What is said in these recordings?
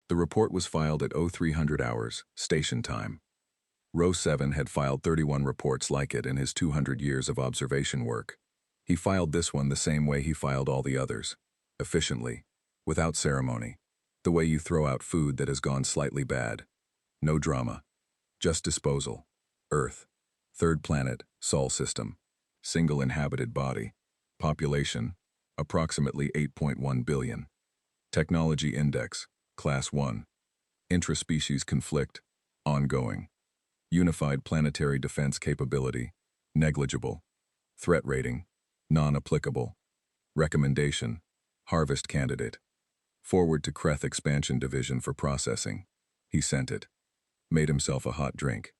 The report was filed at 0300 hours, station time. Row 7 had filed 31 reports like it in his 200 years of observation work. He filed this one the same way he filed all the others. Efficiently. Without ceremony. The way you throw out food that has gone slightly bad. No drama. Just disposal. Earth. Third planet, Sol system. Single inhabited body. Population, approximately 8.1 billion. Technology index, class 1. Intraspecies conflict, ongoing. Unified planetary defense capability, negligible. Threat rating, non-applicable. Recommendation, harvest candidate. Forward to Cretth expansion division for processing. He sent it. Made himself a hot drink.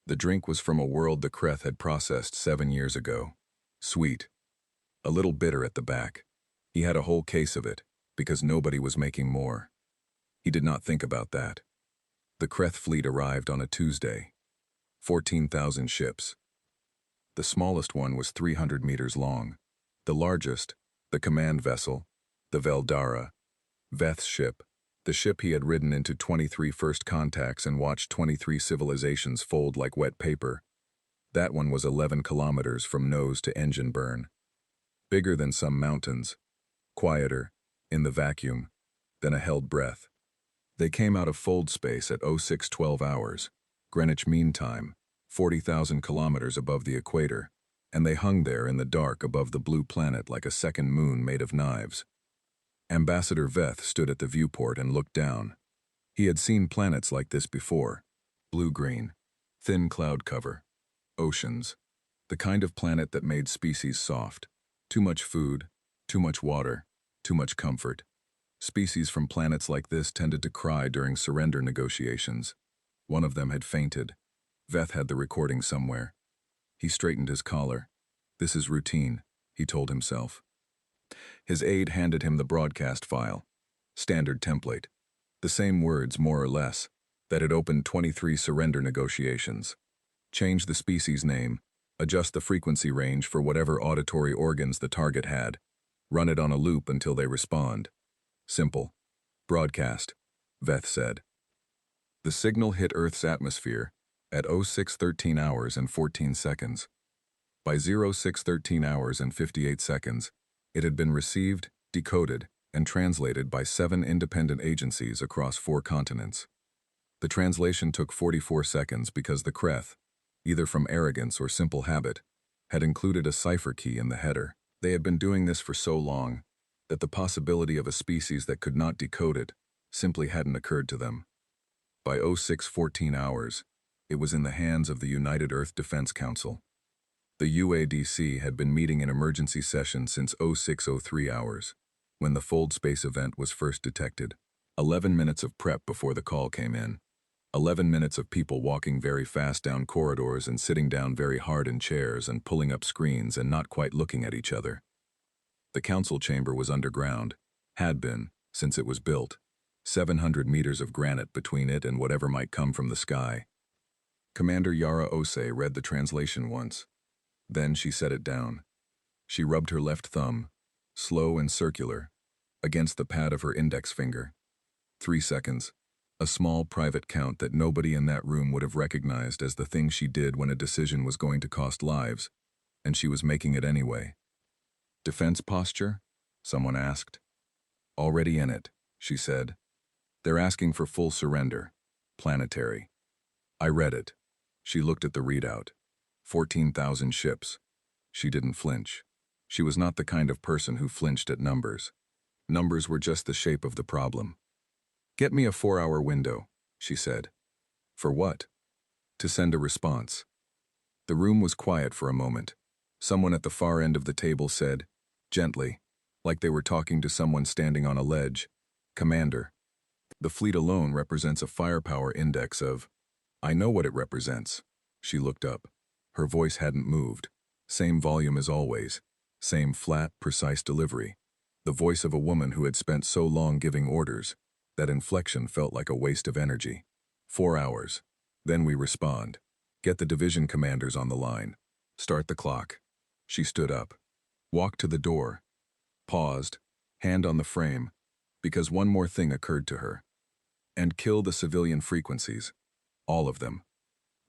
The drink was from a world the Cretth had processed 7 years ago. Sweet. A little bitter at the back. He had a whole case of it, because nobody was making more. He did not think about that. The Cretth fleet arrived on a Tuesday. 14,000 ships. The smallest one was 300 meters long. The largest, the command vessel, the Veldara, Veth's ship, the ship he had ridden into 23 first contacts and watched 23 civilizations fold like wet paper. That one was 11 kilometers from nose to engine burn. Bigger than some mountains. Quieter, in the vacuum, than a held breath. They came out of fold space at 0612 hours, Greenwich Mean Time, 40,000 kilometers above the equator, and they hung there in the dark above the blue planet like a second moon made of knives. Ambassador Veth stood at the viewport and looked down. He had seen planets like this before. Blue-green, thin cloud cover, oceans, the kind of planet that made species soft. Too much food, too much water, too much comfort. Species from planets like this tended to cry during surrender negotiations. One of them had fainted. Veth had the recording somewhere. He straightened his collar. This is routine, he told himself. His aide handed him the broadcast file. Standard template. The same words, more or less, that had opened 23 surrender negotiations. Change the species name, adjust the frequency range for whatever auditory organs the target had, run it on a loop until they respond. Simple. Broadcast, Veth said. The signal hit Earth's atmosphere at 0613 hours and 14 seconds. By 0613 hours and 58 seconds, it had been received, decoded, and translated by 7 independent agencies across 4 continents. The translation took 44 seconds because the Cretth, either from arrogance or simple habit, had included a cipher key in the header. They had been doing this for so long that the possibility of a species that could not decode it simply hadn't occurred to them. By 0614 hours, it was in the hands of the United Earth Defense Council. The UADC had been meeting in emergency session since 0603 hours, when the fold space event was first detected. 11 minutes of prep before the call came in. 11 minutes of people walking very fast down corridors and sitting down very hard in chairs and pulling up screens and not quite looking at each other. The council chamber was underground, had been, since it was built, 700 meters of granite between it and whatever might come from the sky. Commander Yara Ose read the translation once. Then she set it down. She rubbed her left thumb, slow and circular, against the pad of her index finger. 3 seconds. A small private count that nobody in that room would have recognized as the thing she did when a decision was going to cost lives, and she was making it anyway. Defense posture? Someone asked. Already in it, she said. They're asking for full surrender. Planetary. I read it. She looked at the readout. 14,000 ships. She didn't flinch. She was not the kind of person who flinched at numbers. Numbers were just the shape of the problem. Get me a 4-hour window, she said. For what? To send a response. The room was quiet for a moment. Someone at the far end of the table said, gently, like they were talking to someone standing on a ledge, Commander. The fleet alone represents a firepower index of... I know what it represents. She looked up. Her voice hadn't moved. Same volume as always. Same flat, precise delivery. The voice of a woman who had spent so long giving orders. That inflection felt like a waste of energy. 4 hours. Then we respond. Get the division commanders on the line. Start the clock. She stood up. Walked to the door. Paused. Hand on the frame. Because one more thing occurred to her. And kill the civilian frequencies. All of them.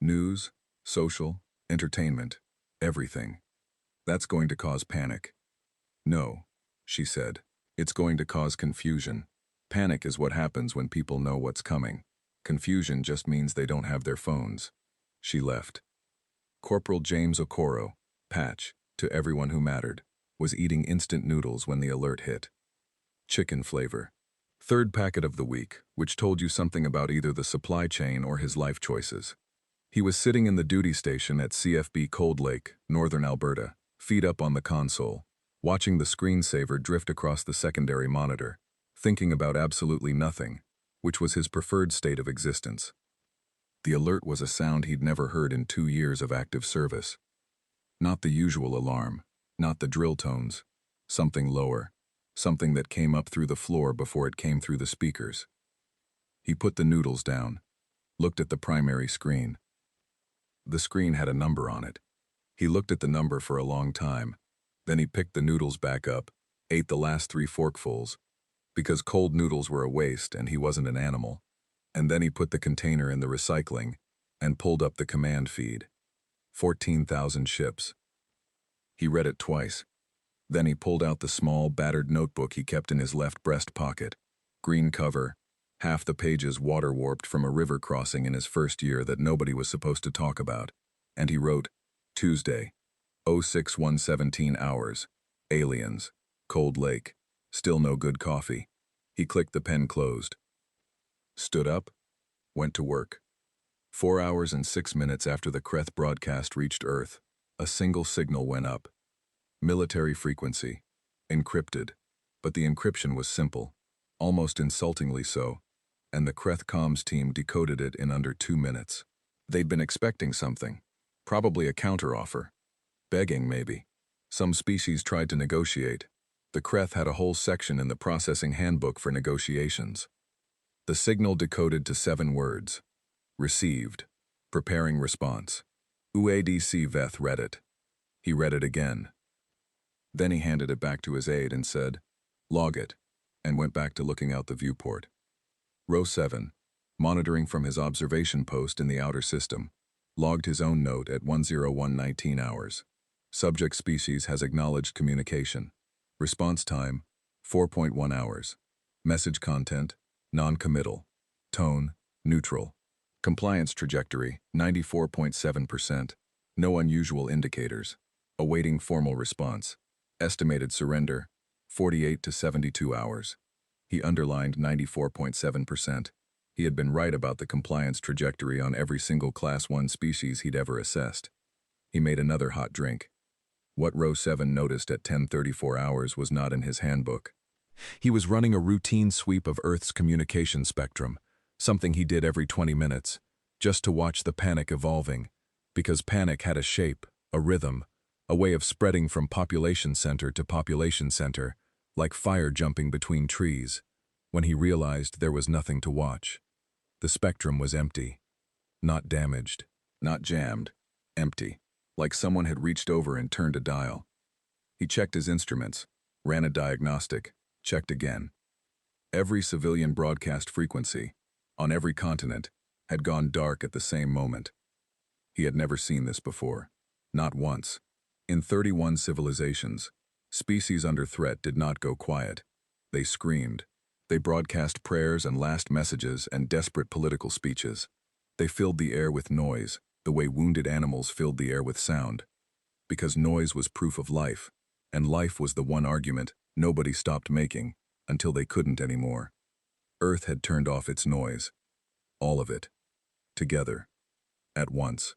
News, social, entertainment, everything. That's going to cause panic. No, she said. It's going to cause confusion. Panic is what happens when people know what's coming. Confusion just means they don't have their phones. She left. Corporal James Okoro, Patch, to everyone who mattered, was eating instant noodles when the alert hit. Chicken flavor. Third packet of the week, which told you something about either the supply chain or his life choices. He was sitting in the duty station at CFB Cold Lake, northern Alberta, feet up on the console, watching the screensaver drift across the secondary monitor, thinking about absolutely nothing, which was his preferred state of existence. The alert was a sound he'd never heard in 2 years of active service. Not the usual alarm, not the drill tones, something lower, something that came up through the floor before it came through the speakers. He put the noodles down, looked at the primary screen. The screen had a number on it. He looked at the number for a long time. Then he picked the noodles back up, ate the last 3 forkfuls, because cold noodles were a waste and he wasn't an animal. And then he put the container in the recycling and pulled up the command feed. 14,000 ships. He read it twice. Then he pulled out the small, battered notebook he kept in his left breast pocket. Green cover, half the pages water-warped from a river crossing in his first year that nobody was supposed to talk about. And he wrote, Tuesday, 06:17 hours, aliens, Cold Lake, still no good coffee. He clicked the pen closed. Stood up, went to work. 4 hours and 6 minutes after the Cretth broadcast reached Earth, a single signal went up. Military frequency. Encrypted. But the encryption was simple, almost insultingly so, and the Cretth comms team decoded it in under 2 minutes. They'd been expecting something. Probably a counteroffer. Begging, maybe. Some species tried to negotiate. The Cretth had a whole section in the processing handbook for negotiations. The signal decoded to 7 words. Received. Preparing response. UADC Veth read it. He read it again. Then he handed it back to his aide and said, Log it, and went back to looking out the viewport. Row 7, monitoring from his observation post in the outer system, logged his own note at 101:19 hours. Subject species has acknowledged communication. Response time, 4.1 hours. Message content, non-committal. Tone, neutral. Compliance trajectory, 94.7%. No unusual indicators. Awaiting formal response. Estimated surrender, 48 to 72 hours. He underlined 94.7%. He had been right about the compliance trajectory on every single Class 1 species he'd ever assessed. He made another hot drink. What Row 7 noticed at 10:34 hours was not in his handbook. He was running a routine sweep of Earth's communication spectrum, something he did every 20 minutes, just to watch the panic evolving, because panic had a shape, a rhythm, a way of spreading from population center to population center, like fire jumping between trees. When he realized there was nothing to watch. The spectrum was empty. Not damaged, not jammed, empty, like someone had reached over and turned a dial. He checked his instruments, ran a diagnostic, checked again. Every civilian broadcast frequency, on every continent, had gone dark at the same moment. He had never seen this before. Not once. In 31 civilizations, species under threat did not go quiet. They screamed. They broadcast prayers and last messages and desperate political speeches. They filled the air with noise, the way wounded animals filled the air with sound. Because noise was proof of life, and life was the one argument nobody stopped making until they couldn't anymore. Earth had turned off its noise. All of it. Together. At once.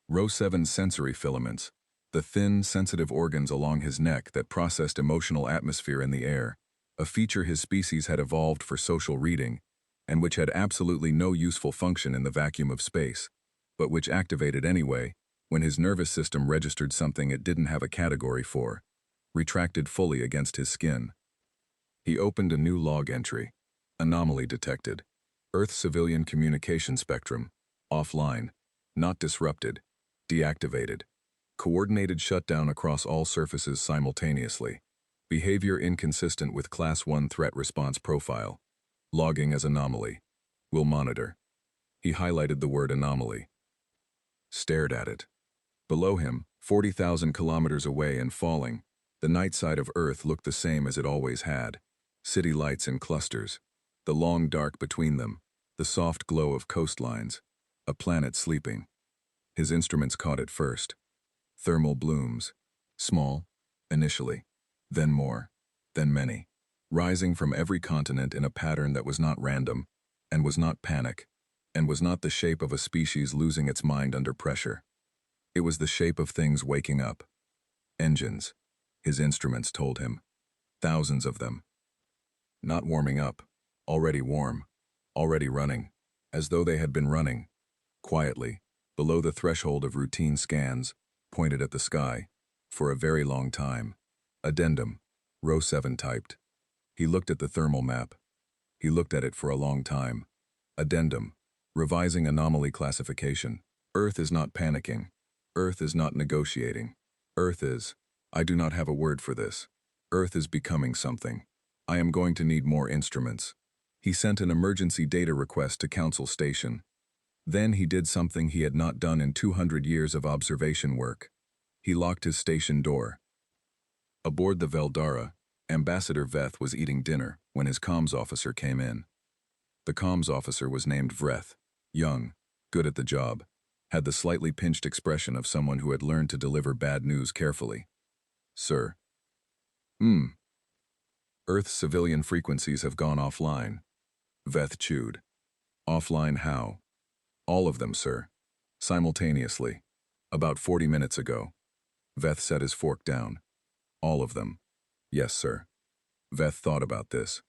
Row 7's sensory filaments, the thin, sensitive organs along his neck that processed emotional atmosphere in the air, a feature his species had evolved for social reading, and which had absolutely no useful function in the vacuum of space, but which activated anyway when his nervous system registered something it didn't have a category for, retracted fully against his skin. He opened a new log entry. Anomaly detected. Earth civilian communication spectrum. Offline. Not disrupted. Deactivated. Coordinated shutdown across all surfaces simultaneously. Behavior inconsistent with Class 1 threat response profile. Logging as anomaly. Will monitor. He highlighted the word anomaly. Stared at it. Below him, 40,000 kilometers away and falling, the night side of Earth looked the same as it always had. City lights in clusters. The long dark between them. The soft glow of coastlines. A planet sleeping. His instruments caught it first. Thermal blooms. Small, initially. Then more. Then many. Rising from every continent in a pattern that was not random, and was not panic, and was not the shape of a species losing its mind under pressure. It was the shape of things waking up. Engines, his instruments told him. Thousands of them. Not warming up. Already warm. Already running. As though they had been running. Quietly, below the threshold of routine scans, pointed at the sky, for a very long time. Addendum. Row 7 typed. He looked at the thermal map. He looked at it for a long time. Addendum. Revising anomaly classification. Earth is not panicking. Earth is not negotiating. Earth is, I do not have a word for this. Earth is becoming something. I am going to need more instruments. He sent an emergency data request to Council Station. Then he did something he had not done in 200 years of observation work. He locked his station door. Aboard the Veldara, Ambassador Veth was eating dinner when his comms officer came in. The comms officer was named Vreth, young, good at the job, had the slightly pinched expression of someone who had learned to deliver bad news carefully. Sir. Earth's civilian frequencies have gone offline. Veth chewed. Offline how? All of them, sir. Simultaneously. About 40 minutes ago. Veth set his fork down. All of them. Yes, sir. Veth thought about this.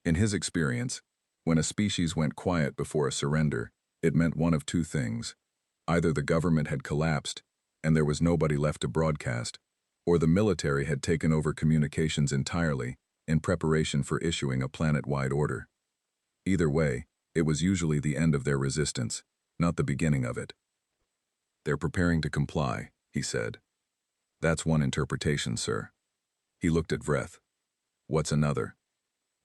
In his experience, when a species went quiet before a surrender, it meant one of two things. Either the government had collapsed, and there was nobody left to broadcast, or the military had taken over communications entirely in preparation for issuing a planet-wide order. Either way, it was usually the end of their resistance, not the beginning of it. They're preparing to comply, he said. That's one interpretation, sir. He looked at Vreth. What's another?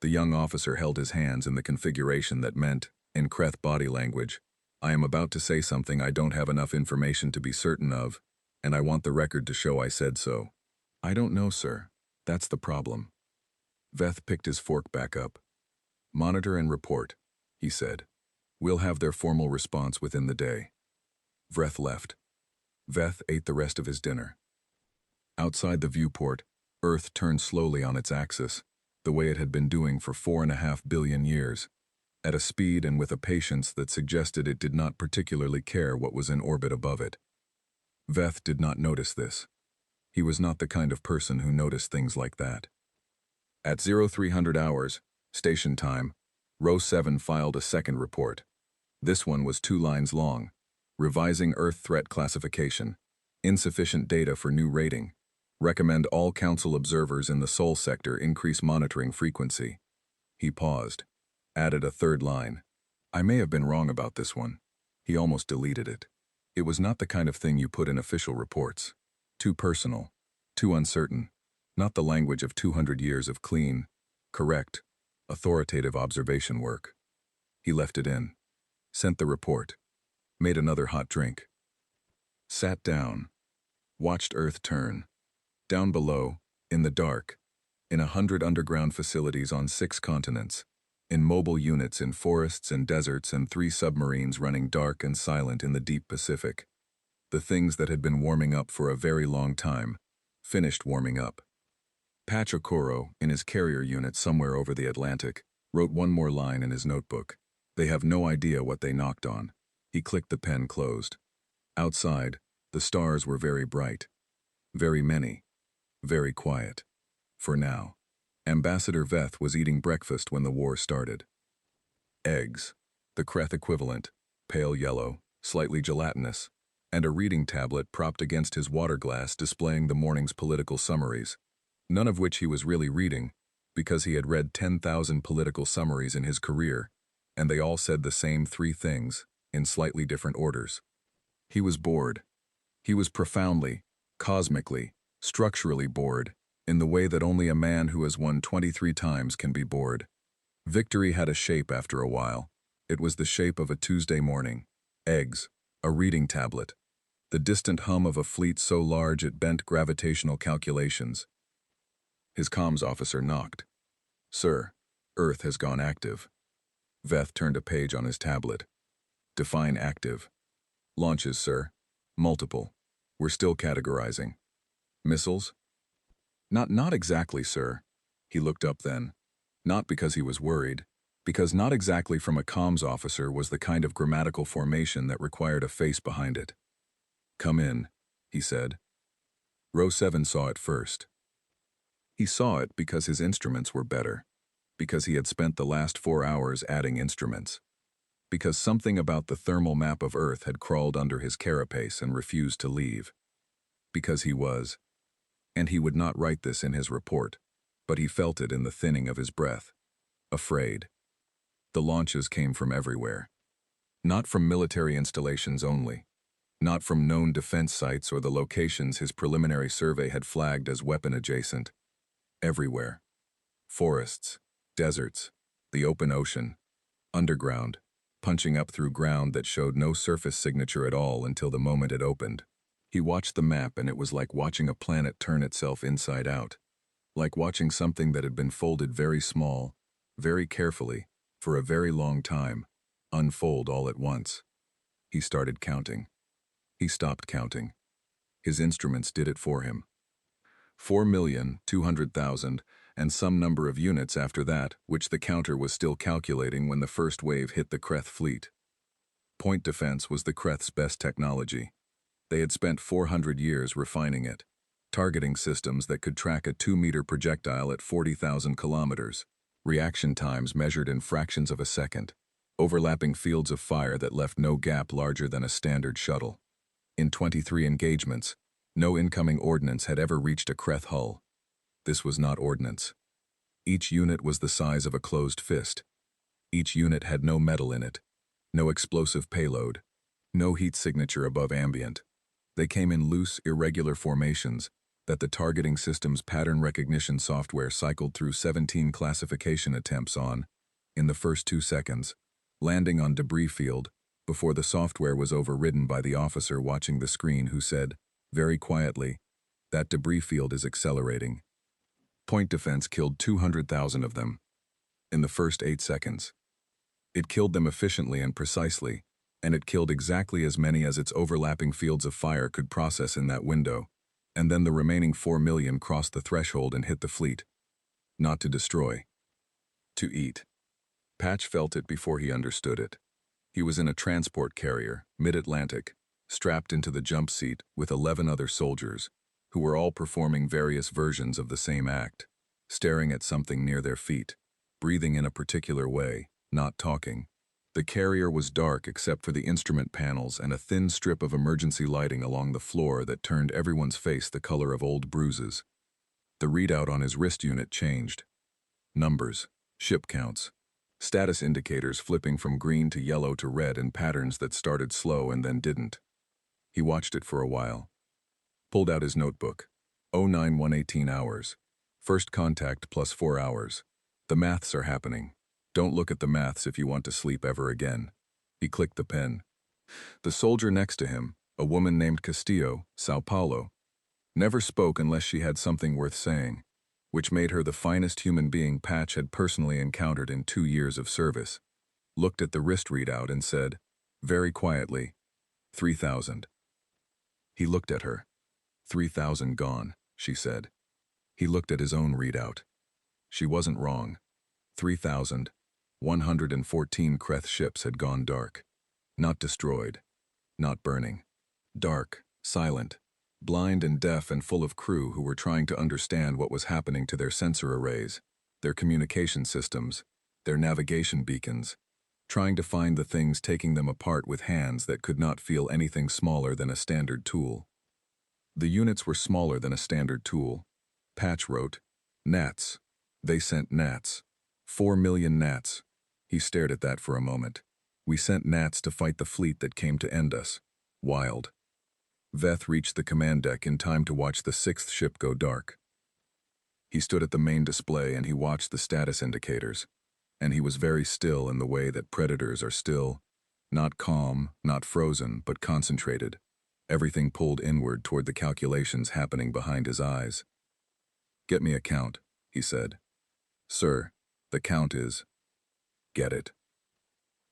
The young officer held his hands in the configuration that meant, in Cretth body language, I am about to say something I don't have enough information to be certain of, and I want the record to show I said so. I don't know, sir. That's the problem. Veth picked his fork back up. Monitor and report, he said. We'll have their formal response within the day. Vreth left. Veth ate the rest of his dinner. Outside the viewport, Earth turned slowly on its axis, the way it had been doing for 4.5 billion years, at a speed and with a patience that suggested it did not particularly care what was in orbit above it. Veth did not notice this. He was not the kind of person who noticed things like that. At 0300 hours, station time, Row 7 filed a second report. This one was 2 lines long. Revising Earth threat classification. Insufficient data for new rating. Recommend all Council observers in the Sol sector increase monitoring frequency. He paused. Added a third line. I may have been wrong about this one. He almost deleted it. It was not the kind of thing you put in official reports. Too personal. Too uncertain. Not the language of 200 years of clean, correct, authoritative observation work. He left it in. Sent the report. Made another hot drink. Sat down. Watched Earth turn. Down below, in the dark, in 100 underground facilities on 6 continents, in mobile units in forests and deserts and 3 submarines running dark and silent in the deep Pacific. The things that had been warming up for a very long time, finished warming up. Pachokoro, in his carrier unit somewhere over the Atlantic, wrote one more line in his notebook. They have no idea what they knocked on. He clicked the pen closed. Outside, the stars were very bright. Very many. Very quiet. For now. Ambassador Veth was eating breakfast when the war started. Eggs. The Cretth equivalent. Pale yellow, slightly gelatinous. And a reading tablet propped against his water glass displaying the morning's political summaries. None of which he was really reading, because he had read 10,000 political summaries in his career, and they all said the same 3 things, in slightly different orders. He was bored. He was profoundly, cosmically, structurally bored, in the way that only a man who has won 23 times can be bored. Victory had a shape after a while. It was the shape of a Tuesday morning. Eggs. A reading tablet. The distant hum of a fleet so large it bent gravitational calculations. His comms officer knocked. "Sir, Earth has gone active." Veth turned a page on his tablet. "Define active." "Launches, sir. Multiple. We're still categorizing." "Missiles?" Not exactly, sir." He looked up then. Not because he was worried, because not exactly from a comms officer was the kind of grammatical formation that required a face behind it. "Come in," he said. Row 7 saw it first. He saw it because his instruments were better, because he had spent the last 4 hours adding instruments, because something about the thermal map of Earth had crawled under his carapace and refused to leave, because he was, and he would not write this in his report, but he felt it in the thinning of his breath, afraid. The launches came from everywhere. Not from military installations only, not from known defense sites or the locations his preliminary survey had flagged as weapon-adjacent. Everywhere. Forests, deserts, the open ocean, underground, punching up through ground that showed no surface signature at all until the moment it opened. He watched the map and it was like watching a planet turn itself inside out, like watching something that had been folded very small, very carefully, for a very long time, unfold all at once. He started counting. He stopped counting. His instruments did it for him. 4,200,000 and some number of units after that, which the counter was still calculating when the first wave hit the Cretth fleet. Point defense was the Cretth's best technology. They had spent 400 years refining it, targeting systems that could track a 2-meter projectile at 40,000 kilometers, reaction times measured in fractions of a second, overlapping fields of fire that left no gap larger than a standard shuttle. In 23 engagements, no incoming ordnance had ever reached a Cretth hull. This was not ordnance. Each unit was the size of a closed fist. Each unit had no metal in it, no explosive payload, no heat signature above ambient. They came in loose, irregular formations that the targeting system's pattern recognition software cycled through 17 classification attempts on, in the first 2 seconds, landing on debris field before the software was overridden by the officer watching the screen who said, very quietly, "That debris field is accelerating." Point defense killed 200,000 of them in the first 8 seconds. It killed them efficiently and precisely, and it killed exactly as many as its overlapping fields of fire could process in that window, and then the remaining 4 million crossed the threshold and hit the fleet. Not to destroy. To eat. Patch felt it before he understood it. He was in a transport carrier, mid-Atlantic, strapped into the jump seat with 11 other soldiers, who were all performing various versions of the same act, staring at something near their feet, breathing in a particular way, not talking. The carrier was dark except for the instrument panels and a thin strip of emergency lighting along the floor that turned everyone's face the color of old bruises. The readout on his wrist unit changed. Numbers, ship counts, status indicators flipping from green to yellow to red in patterns that started slow and then didn't. He watched it for a while. Pulled out his notebook. 09/118 hours. First contact plus 4 hours. The maths are happening. Don't look at the maths if you want to sleep ever again. He clicked the pen. The soldier next to him, a woman named Castillo, Sao Paulo, never spoke unless she had something worth saying, which made her the finest human being Patch had personally encountered in 2 years of service. Looked at the wrist readout and said, very quietly, 3,000. He looked at her. 3,000 gone, she said. He looked at his own readout. She wasn't wrong. 3,114 Cretth ships had gone dark. Not destroyed. Not burning. Dark, silent, blind and deaf and full of crew who were trying to understand what was happening to their sensor arrays, their communication systems, their navigation beacons, trying to find the things taking them apart with hands that could not feel anything smaller than a standard tool. The units were smaller than a standard tool. Patch wrote, "Gnats. They sent gnats. 4 million gnats." He stared at that for a moment. "We sent gnats to fight the fleet that came to end us. Wild." Veth reached the command deck in time to watch the 6th ship go dark. He stood at the main display and he watched the status indicators. and he was very still in the way that predators are still, not calm, not frozen, but concentrated. Everything pulled inward toward the calculations happening behind his eyes. "Get me a count," he said. "Sir, the count is—" "Get it."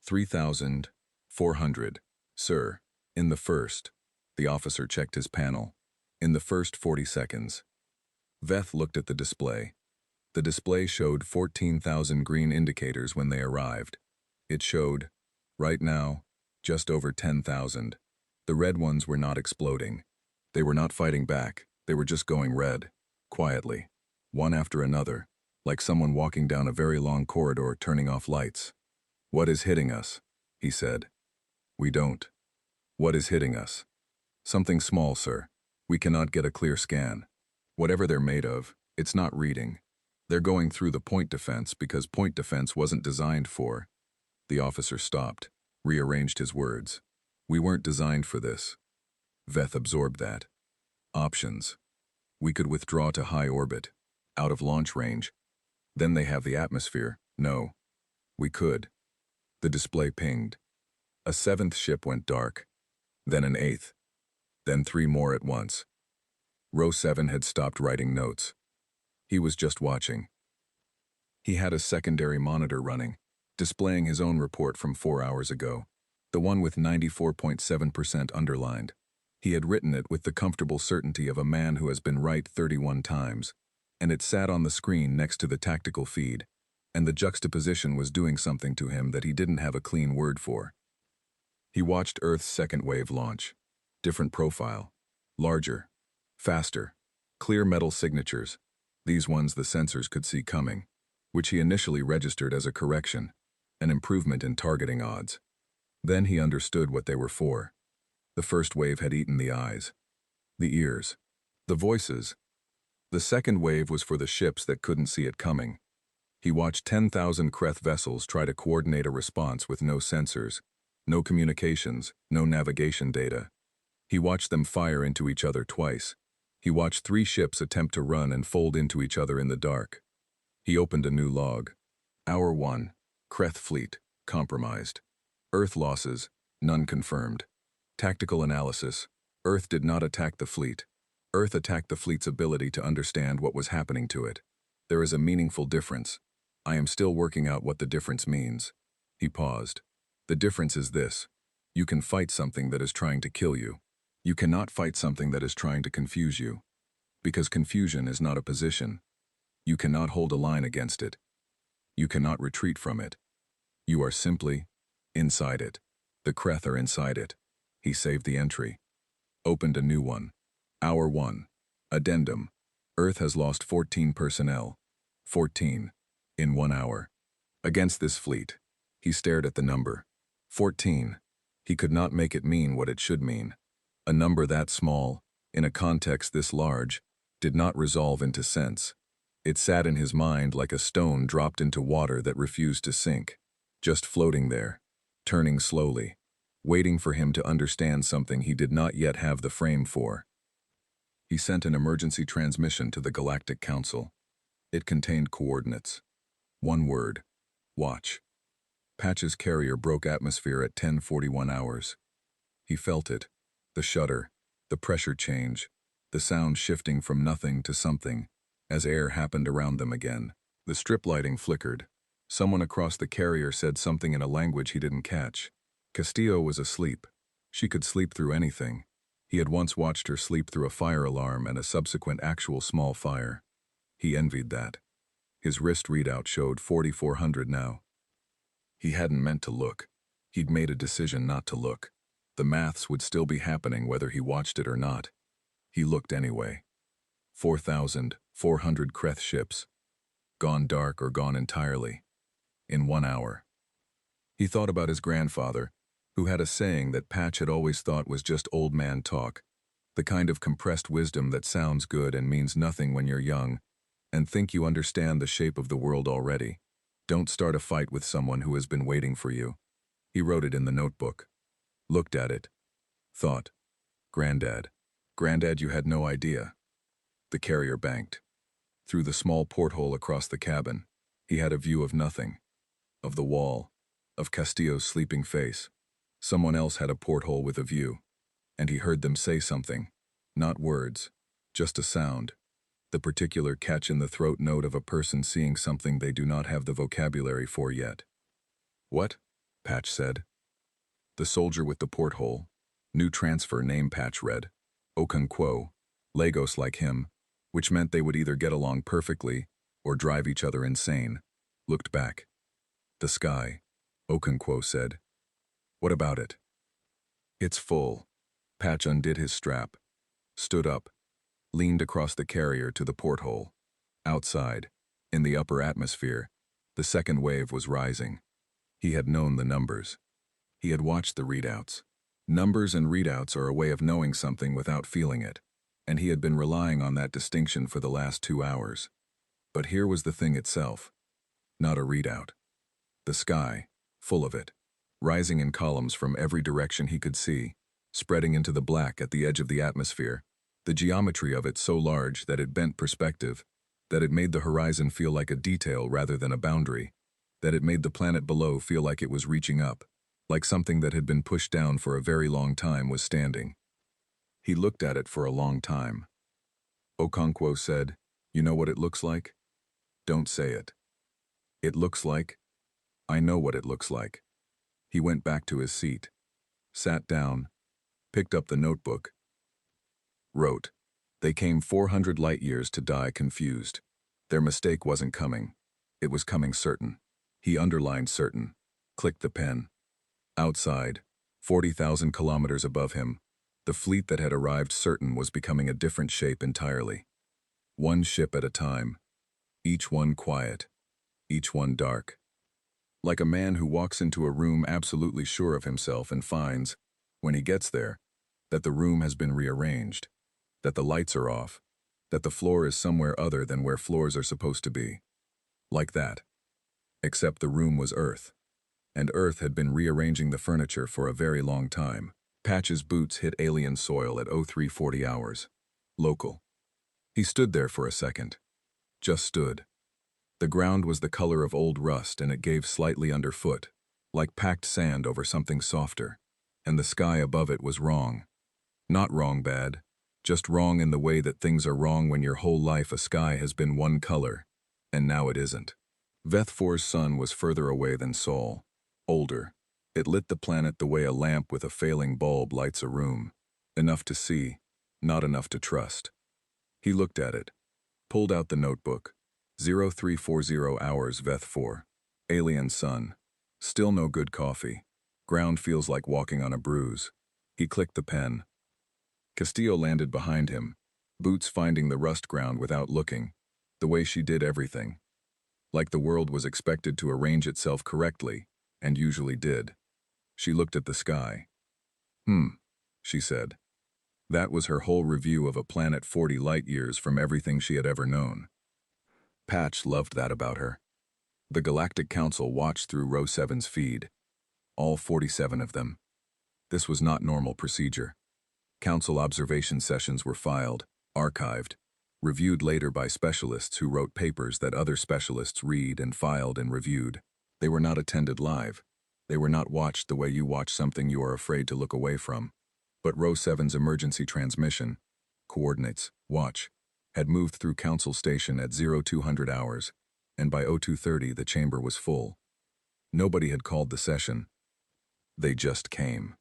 3,400, sir. In the first. The officer checked his panel. In the first 40 seconds. Veth looked at the display. The display showed 14,000 green indicators when they arrived. It showed, right now, just over 10,000. The red ones were not exploding. They were not fighting back. They were just going red, quietly, one after another, like someone walking down a very long corridor turning off lights. "What is hitting us?" he said. "We don't." "What is hitting us?" "Something small, sir. We cannot get a clear scan. Whatever they're made of, it's not reading. They're going through the point defense because point defense wasn't designed for—" The officer stopped, rearranged his words. "We weren't designed for this." Veth absorbed that. "Options. We could withdraw to high orbit, out of launch range. Then they have the atmosphere. No. We could." The display pinged. A 7th ship went dark, then an 8th, then 3 more at once. Row 7 had stopped writing notes. He was just watching. He had a secondary monitor running, displaying his own report from 4 hours ago, the one with 94.7% underlined. He had written it with the comfortable certainty of a man who has been right 31 times, and it sat on the screen next to the tactical feed, and the juxtaposition was doing something to him that he didn't have a clean word for. He watched Earth's second wave launch. Different profile. Larger. Faster. Clear metal signatures. These ones the sensors could see coming, which he initially registered as a correction, an improvement in targeting odds. Then he understood what they were for. The first wave had eaten the eyes, the ears, the voices. The second wave was for the ships that couldn't see it coming. He watched 10,000 Cretth vessels try to coordinate a response with no sensors, no communications, no navigation data. He watched them fire into each other twice. He watched 3 ships attempt to run and fold into each other in the dark. He opened a new log. Hour 1. Cretth fleet, compromised. Earth losses, none confirmed. Tactical analysis. Earth did not attack the fleet. Earth attacked the fleet's ability to understand what was happening to it. There is a meaningful difference. I am still working out what the difference means. He paused. The difference is this. You can fight something that is trying to kill you. You cannot fight something that is trying to confuse you. Because confusion is not a position. You cannot hold a line against it. You cannot retreat from it. You are simply inside it. The Cretth are inside it. He saved the entry. Opened a new one. Hour 1. Addendum. Earth has lost 14 personnel. 14. In 1 hour. Against this fleet. He stared at the number. 14. He could not make it mean what it should mean. A number that small, in a context this large, did not resolve into sense. It sat in his mind like a stone dropped into water that refused to sink, just floating there, turning slowly, waiting for him to understand something he did not yet have the frame for. He sent an emergency transmission to the Galactic Council. It contained coordinates. 1 word. Watch. Patch's carrier broke atmosphere at 10:41 hours. He felt it. The shudder, the pressure change, the sound shifting from nothing to something, as air happened around them again. The strip lighting flickered. Someone across the carrier said something in a language he didn't catch. Castillo was asleep. She could sleep through anything. He had once watched her sleep through a fire alarm and a subsequent actual small fire. He envied that. His wrist readout showed 4,400 now. He hadn't meant to look. He'd made a decision not to look. The maths would still be happening whether he watched it or not. He looked anyway. 4,400 Cretth ships. Gone dark or gone entirely. In 1 hour. He thought about his grandfather, who had a saying that Patch had always thought was just old man talk, the kind of compressed wisdom that sounds good and means nothing when you're young, and think you understand the shape of the world already. Don't start a fight with someone who has been waiting for you. He wrote it in the notebook. Looked at it. Thought. Granddad. Granddad, you had no idea. The carrier banked. Through the small porthole across the cabin, he had a view of nothing. of the wall, of Castillo's sleeping face. Someone else had a porthole with a view, and he heard them say something. Not words, just a sound. The particular catch-in-the-throat note of a person seeing something they do not have the vocabulary for yet. "What?" Patch said. The soldier with the porthole, new transfer name Patch read, Okonkwo, Lagos like him, which meant they would either get along perfectly or drive each other insane, looked back. "The sky," Okonkwo said. "What about it?" "It's full." Patch undid his strap, stood up, leaned across the carrier to the porthole. Outside, in the upper atmosphere, the second wave was rising. He had known the numbers. He had watched the readouts. Numbers and readouts are a way of knowing something without feeling it, and he had been relying on that distinction for the last 2 hours. But here was the thing itself. Not a readout. The sky, full of it, rising in columns from every direction he could see, spreading into the black at the edge of the atmosphere, the geometry of it so large that it bent perspective, that it made the horizon feel like a detail rather than a boundary, that it made the planet below feel like it was reaching up, like something that had been pushed down for a very long time was standing. He looked at it for a long time. Okonkwo said, "You know what it looks like?" "Don't say it." "It looks like—" "I know what it looks like." He went back to his seat, sat down, picked up the notebook, wrote, "They came 400 light-years to die confused. Their mistake wasn't coming. It was coming certain." He underlined certain, clicked the pen. Outside, 40,000 kilometers above him, the fleet that had arrived certain was becoming a different shape entirely. One ship at a time, each one quiet, each one dark. Like a man who walks into a room absolutely sure of himself and finds, when he gets there, that the room has been rearranged, that the lights are off, that the floor is somewhere other than where floors are supposed to be. Like that. Except the room was Earth, and Earth had been rearranging the furniture for a very long time. Patch's boots hit alien soil at 0340 hours. Local. He stood there for a second. Just stood. The ground was the color of old rust and it gave slightly underfoot, like packed sand over something softer, and the sky above it was wrong. Not wrong bad, just wrong in the way that things are wrong when your whole life a sky has been one color, and now it isn't. Veth-4's sun was further away than Sol. Older. It lit the planet the way a lamp with a failing bulb lights a room. Enough to see, not enough to trust. He looked at it, pulled out the notebook. 0340 hours Veth-4. Alien sun. Still no good coffee. Ground feels like walking on a bruise. He clicked the pen. Castillo landed behind him, boots finding the rust ground without looking, the way she did everything. Like the world was expected to arrange itself correctly, and usually did. She looked at the sky. She said. That was her whole review of a planet 40 light-years from everything she had ever known. Patch loved that about her. The Galactic Council watched through Row 7's feed. All 47 of them. This was not normal procedure. Council observation sessions were filed, archived, reviewed later by specialists who wrote papers that other specialists read and filed and reviewed. They were not attended live. They were not watched the way you watch something you are afraid to look away from. But Row 7's emergency transmission, coordinates, watch, had moved through Council Station at 0200 hours, and by 0230 the chamber was full. Nobody had called the session. They just came.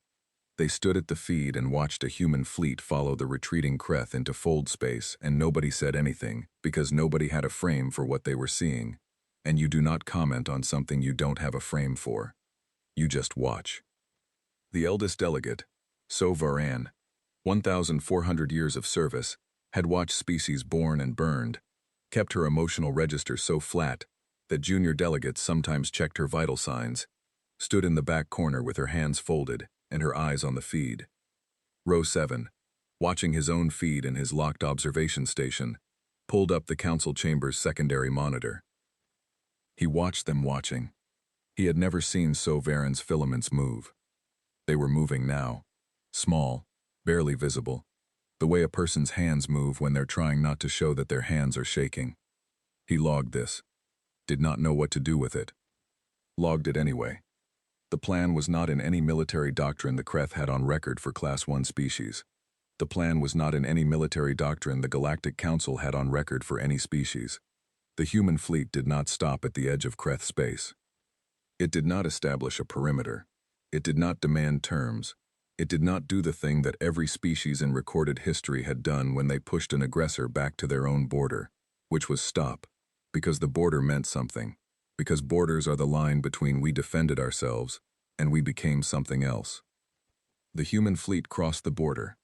They stood at the feed and watched a human fleet follow the retreating Cretth into fold space, and nobody said anything because nobody had a frame for what they were seeing. And you do not comment on something you don't have a frame for. You just watch. The eldest delegate, So Varan, 1,400 years of service, had watched species born and burned, kept her emotional register so flat that junior delegates sometimes checked her vital signs, stood in the back corner with her hands folded and her eyes on the feed. Row 7, watching his own feed in his locked observation station, pulled up the council chamber's secondary monitor. He watched them watching. He had never seen So Varan's filaments move. They were moving now, small, barely visible, the way a person's hands move when they're trying not to show that their hands are shaking. He logged this, did not know what to do with it. logged it anyway. The plan was not in any military doctrine the Cretth had on record for Class 1 species. The plan was not in any military doctrine the Galactic Council had on record for any species. The human fleet did not stop at the edge of Cretth space. It did not establish a perimeter. It did not demand terms. It did not do the thing that every species in recorded history had done when they pushed an aggressor back to their own border, which was stop, because the border meant something, because borders are the line between we defended ourselves and we became something else. The human fleet crossed the border,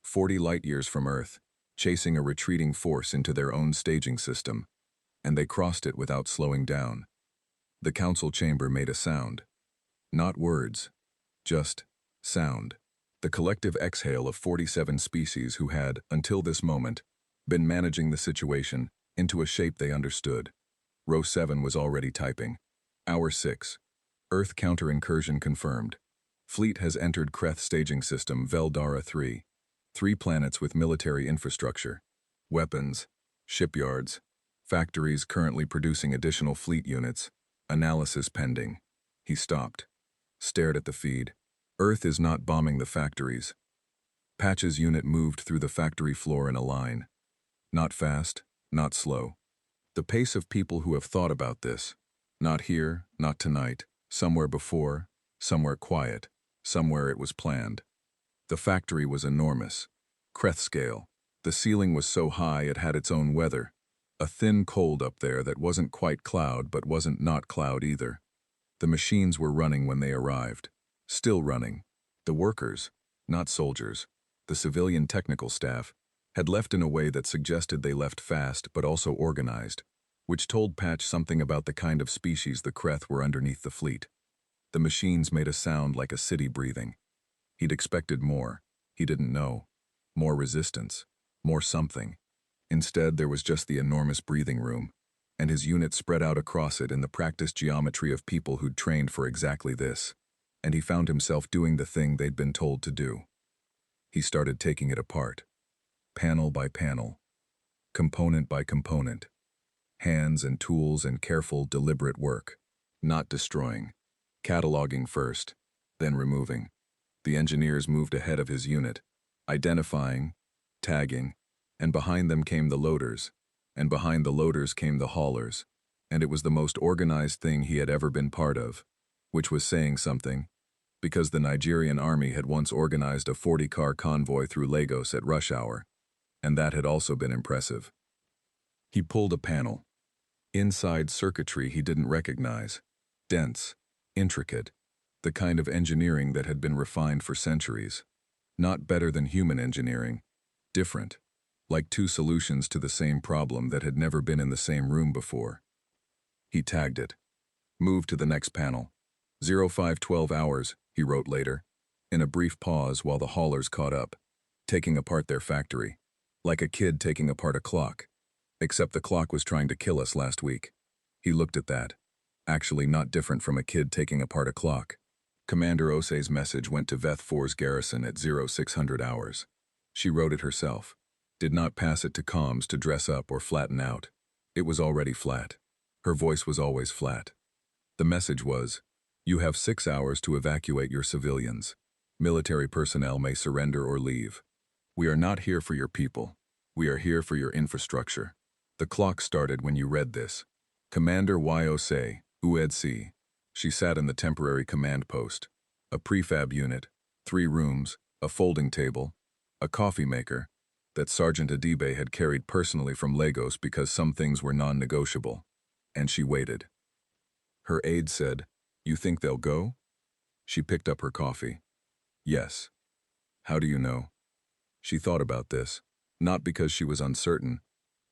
40 light-years from Earth, chasing a retreating force into their own staging system, and they crossed it without slowing down. The council chamber made a sound. Not words, just sound. The collective exhale of 47 species who had, until this moment, been managing the situation into a shape they understood. Row 7 was already typing. Hour 6. Earth counter-incursion confirmed. Fleet has entered Cretth staging system Veldara 3. 3 planets with military infrastructure. Weapons, shipyards, factories currently producing additional fleet units. Analysis pending. He stopped. Stared at the feed. Earth is not bombing the factories. Patch's unit moved through the factory floor in a line. Not fast, not slow. The pace of people who have thought about this. Not here, not tonight, somewhere before, somewhere quiet, somewhere it was planned. The factory was enormous. Cretth scale. The ceiling was so high it had its own weather. A thin cold up there that wasn't quite cloud but wasn't not cloud either. The machines were running when they arrived. Still running. The workers, not soldiers, the civilian technical staff, had left in a way that suggested they left fast but also organized, which told Patch something about the kind of species the Cretth were underneath the fleet. The machines made a sound like a city breathing. He'd expected more. He didn't know. More resistance. More something. Instead, there was just the enormous breathing room, and his unit spread out across it in the practiced geometry of people who'd trained for exactly this, and he found himself doing the thing they'd been told to do. He started taking it apart, panel by panel, component by component, hands and tools and careful, deliberate work, not destroying, cataloging first, then removing. The engineers moved ahead of his unit, identifying, tagging, and behind them came the loaders, and behind the loaders came the haulers, and it was the most organized thing he had ever been part of, which was saying something, because the Nigerian army had once organized a 40-car convoy through Lagos at rush hour, and that had also been impressive. He pulled a panel. Inside circuitry he didn't recognize. Dense, intricate, the kind of engineering that had been refined for centuries. Not better than human engineering. Different. Like 2 solutions to the same problem that had never been in the same room before. He tagged it. Moved to the next panel. 0512 hours, he wrote later, in a brief pause while the haulers caught up, taking apart their factory. Like a kid taking apart a clock. Except the clock was trying to kill us last week. He looked at that. Actually not different from a kid taking apart a clock. Commander Osei's message went to Veth 4's garrison at 0600 hours. She wrote it herself. Did not pass it to comms to dress up or flatten out. It was already flat. Her voice was always flat. The message was, you have 6 hours to evacuate your civilians. Military personnel may surrender or leave. We are not here for your people. We are here for your infrastructure. The clock started when you read this. Commander Y. Osei, UEDC. She sat in the temporary command post. A prefab unit, 3 rooms, a folding table, a coffee maker, that Sergeant Adibe had carried personally from Lagos because some things were non-negotiable. And she waited. Her aide said, you think they'll go? She picked up her coffee. Yes. How do you know? She thought about this, not because she was uncertain,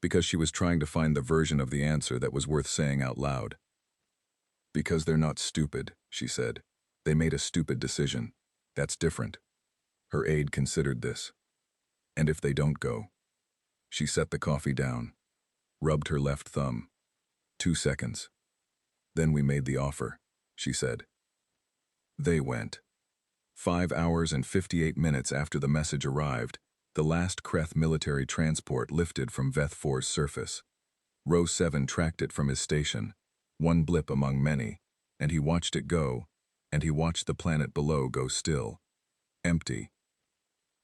because she was trying to find the version of the answer that was worth saying out loud. Because they're not stupid, she said. They made a stupid decision. That's different. Her aide considered this. And if they don't go? She set the coffee down, rubbed her left thumb. 2 seconds. Then we made the offer, she said. They went. 5 hours and 58 minutes after the message arrived, the last Cretth military transport lifted from Veth 4's surface. Row 7 tracked it from his station, one blip among many, And he watched it go, and he watched the planet below go still. Empty.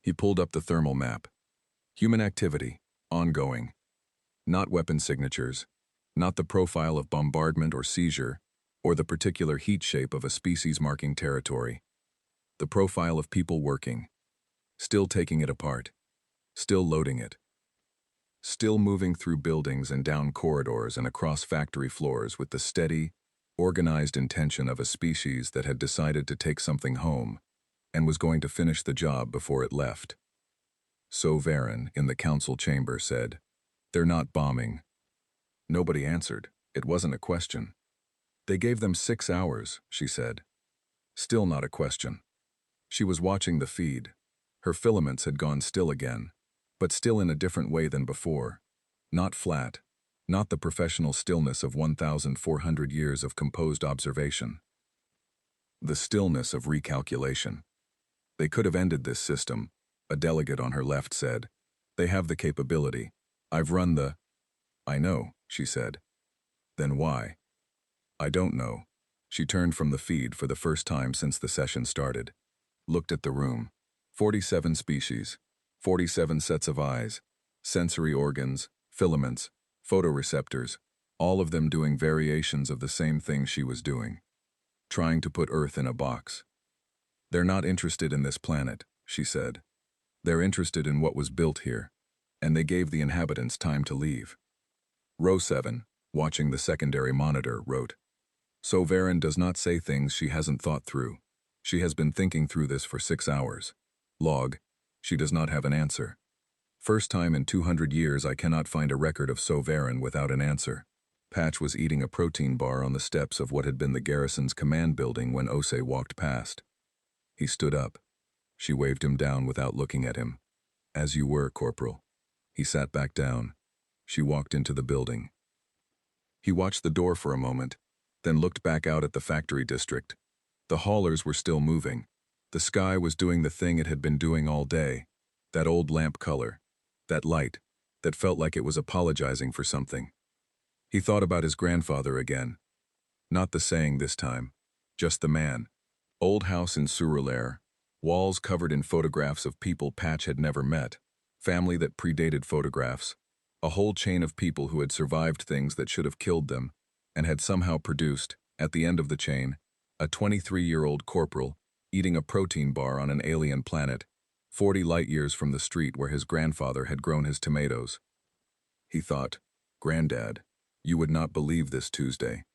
He pulled up the thermal map. Human activity, ongoing. Not weapon signatures, not the profile of bombardment or seizure, or the particular heat shape of a species marking territory. The profile of people working, still taking it apart, still loading it, still moving through buildings and down corridors and across factory floors with the steady, organized intention of a species that had decided to take something home and was going to finish the job before it left. So Varen, in the council chamber, said, "They're not bombing." Nobody answered. It wasn't a question. They gave them 6 hours, she said. Still not a question. She was watching the feed. Her filaments had gone still again, but still in a different way than before. Not flat, not the professional stillness of 1,400 years of composed observation. The stillness of recalculation. They could have ended this system, a delegate on her left said. They have the capability. I've run the... I know, she said. Then why? I don't know. She turned from the feed for the first time since the session started. Looked at the room. 47 species, 47 sets of eyes, sensory organs, filaments, photoreceptors, all of them doing variations of the same thing she was doing. Trying to put Earth in a box. They're not interested in this planet, she said. They're interested in what was built here, and they gave the inhabitants time to leave. Row 7, watching the secondary monitor, wrote, "So Varen does not say things she hasn't thought through. She has been thinking through this for 6 hours. Log, she does not have an answer. First time in 200 years I cannot find a record of So Varen without an answer." Patch was eating a protein bar on the steps of what had been the garrison's command building when Ose walked past. He stood up. She waved him down without looking at him. "As you were, Corporal." He sat back down. She walked into the building. He watched the door for a moment, then looked back out at the factory district. The haulers were still moving. The sky was doing the thing it had been doing all day. That old lamp color. That light. That felt like it was apologizing for something. He thought about his grandfather again. Not the saying this time. Just the man. Old house in Surulair. Walls covered in photographs of people Patch had never met. Family that predated photographs. A whole chain of people who had survived things that should have killed them, and had somehow produced, at the end of the chain, a 23-year-old corporal eating a protein bar on an alien planet, 40 light-years from the street where his grandfather had grown his tomatoes. He thought, "Granddad, you would not believe this Tuesday."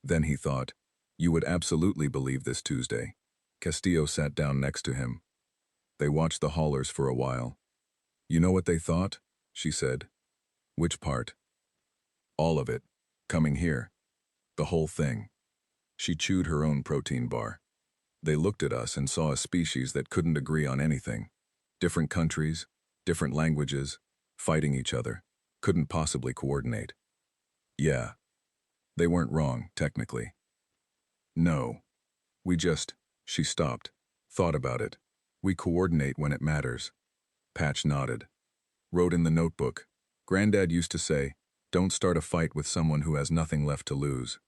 Then he thought, "You would absolutely believe this Tuesday." Castillo sat down next to him. They watched the haulers for a while. "You know what they thought?" she said. "Which part?" "All of it. Coming here. The whole thing." She chewed her own protein bar. "They looked at us and saw a species that couldn't agree on anything. Different countries, different languages, fighting each other, couldn't possibly coordinate." "Yeah. They weren't wrong, technically." "No. We just..." She stopped, thought about it. "We coordinate when it matters." Patch nodded. Wrote in the notebook, "Granddad used to say, don't start a fight with someone who has nothing left to lose."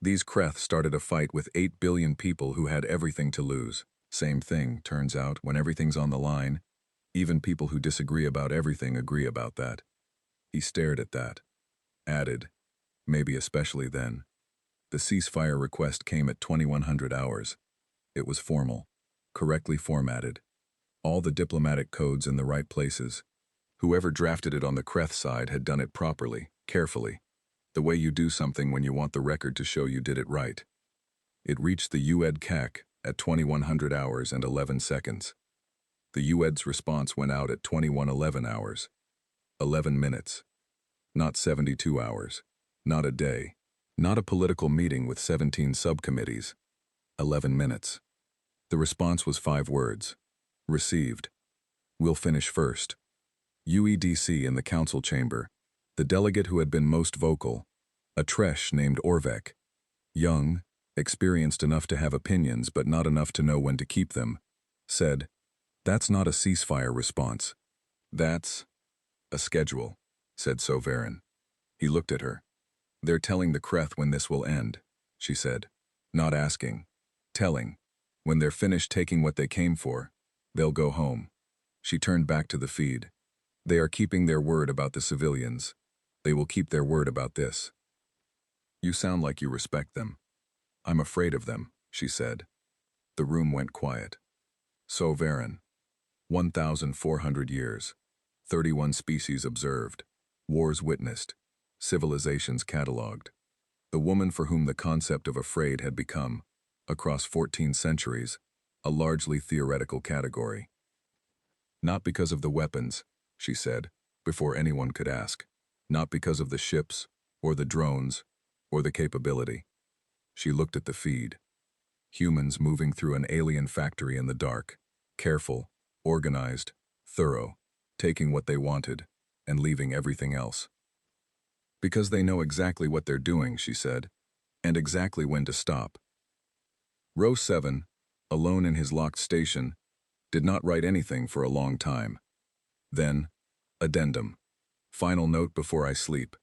These Cretth started a fight with 8 billion people who had everything to lose. Same thing, turns out, when everything's on the line. Even people who disagree about everything agree about that. He stared at that. Added, "Maybe especially then." The ceasefire request came at 2100 hours. It was formal, correctly formatted. All the diplomatic codes in the right places. Whoever drafted it on the Cretth side had done it properly, carefully. The way you do something when you want the record to show you did it right. It reached the UED-CAC at 2100 hours and 11 seconds. The UED's response went out at 2111 hours. 11 minutes. Not 72 hours. Not a day. Not a political meeting with 17 subcommittees. 11 minutes. The response was 5 words. Received. We'll finish first. UEDC in the council chamber. The delegate who had been most vocal, a Tresh named Orvek. Young, experienced enough to have opinions but not enough to know when to keep them, said, "That's not a ceasefire response. That's a schedule," said So Varen. He looked at her. "They're telling the Cretth when this will end," she said. Not asking. Telling. When they're finished taking what they came for, they'll go home. She turned back to the feed. They are keeping their word about the civilians. They will keep their word about this. You sound like you respect them. I'm afraid of them, she said. The room went quiet. So Varen. 1,400 years. 31 species observed. Wars witnessed. Civilizations catalogued. The woman for whom the concept of afraid had become, across 14 centuries, a largely theoretical category. Not because of the weapons, she said, before anyone could ask. Not because of the ships, or the drones, or the capability. She looked at the feed. Humans moving through an alien factory in the dark, careful, organized, thorough, taking what they wanted, and leaving everything else. Because they know exactly what they're doing, she said, and exactly when to stop. Row 7, alone in his locked station, did not write anything for a long time. Then, addendum. Final note before I sleep.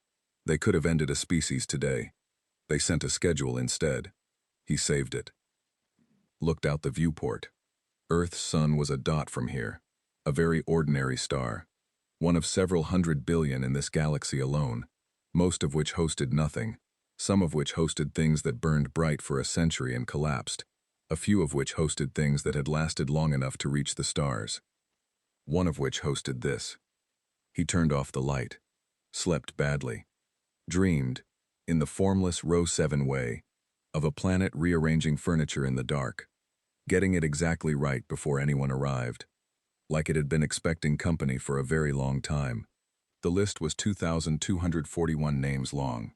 They could have ended a species today. They sent a schedule instead. He saved it. Looked out the viewport. Earth's sun was a dot from here. A very ordinary star. One of several 100 billion in this galaxy alone, most of which hosted nothing, some of which hosted things that burned bright for a century and collapsed, a few of which hosted things that had lasted long enough to reach the stars. One of which hosted this. He turned off the light. Slept badly. Dreamed, in the formless Row 7 way, of a planet rearranging furniture in the dark, getting it exactly right before anyone arrived, like it had been expecting company for a very long time. The list was 2,241 names long.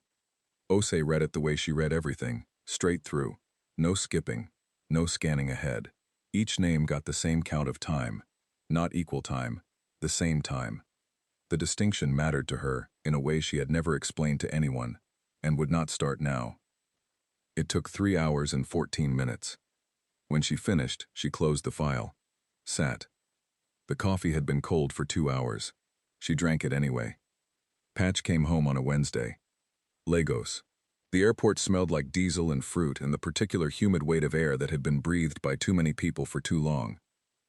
Ose read it the way she read everything, straight through, no skipping, no scanning ahead. Each name got the same count of time, not equal time, the same time. The distinction mattered to her in a way she had never explained to anyone, and would not start now. It took 3 hours and 14 minutes. When she finished, she closed the file. Sat. The coffee had been cold for 2 hours. She drank it anyway. Patch came home on a Wednesday. Lagos. The airport smelled like diesel and fruit and the particular humid weight of air that had been breathed by too many people for too long.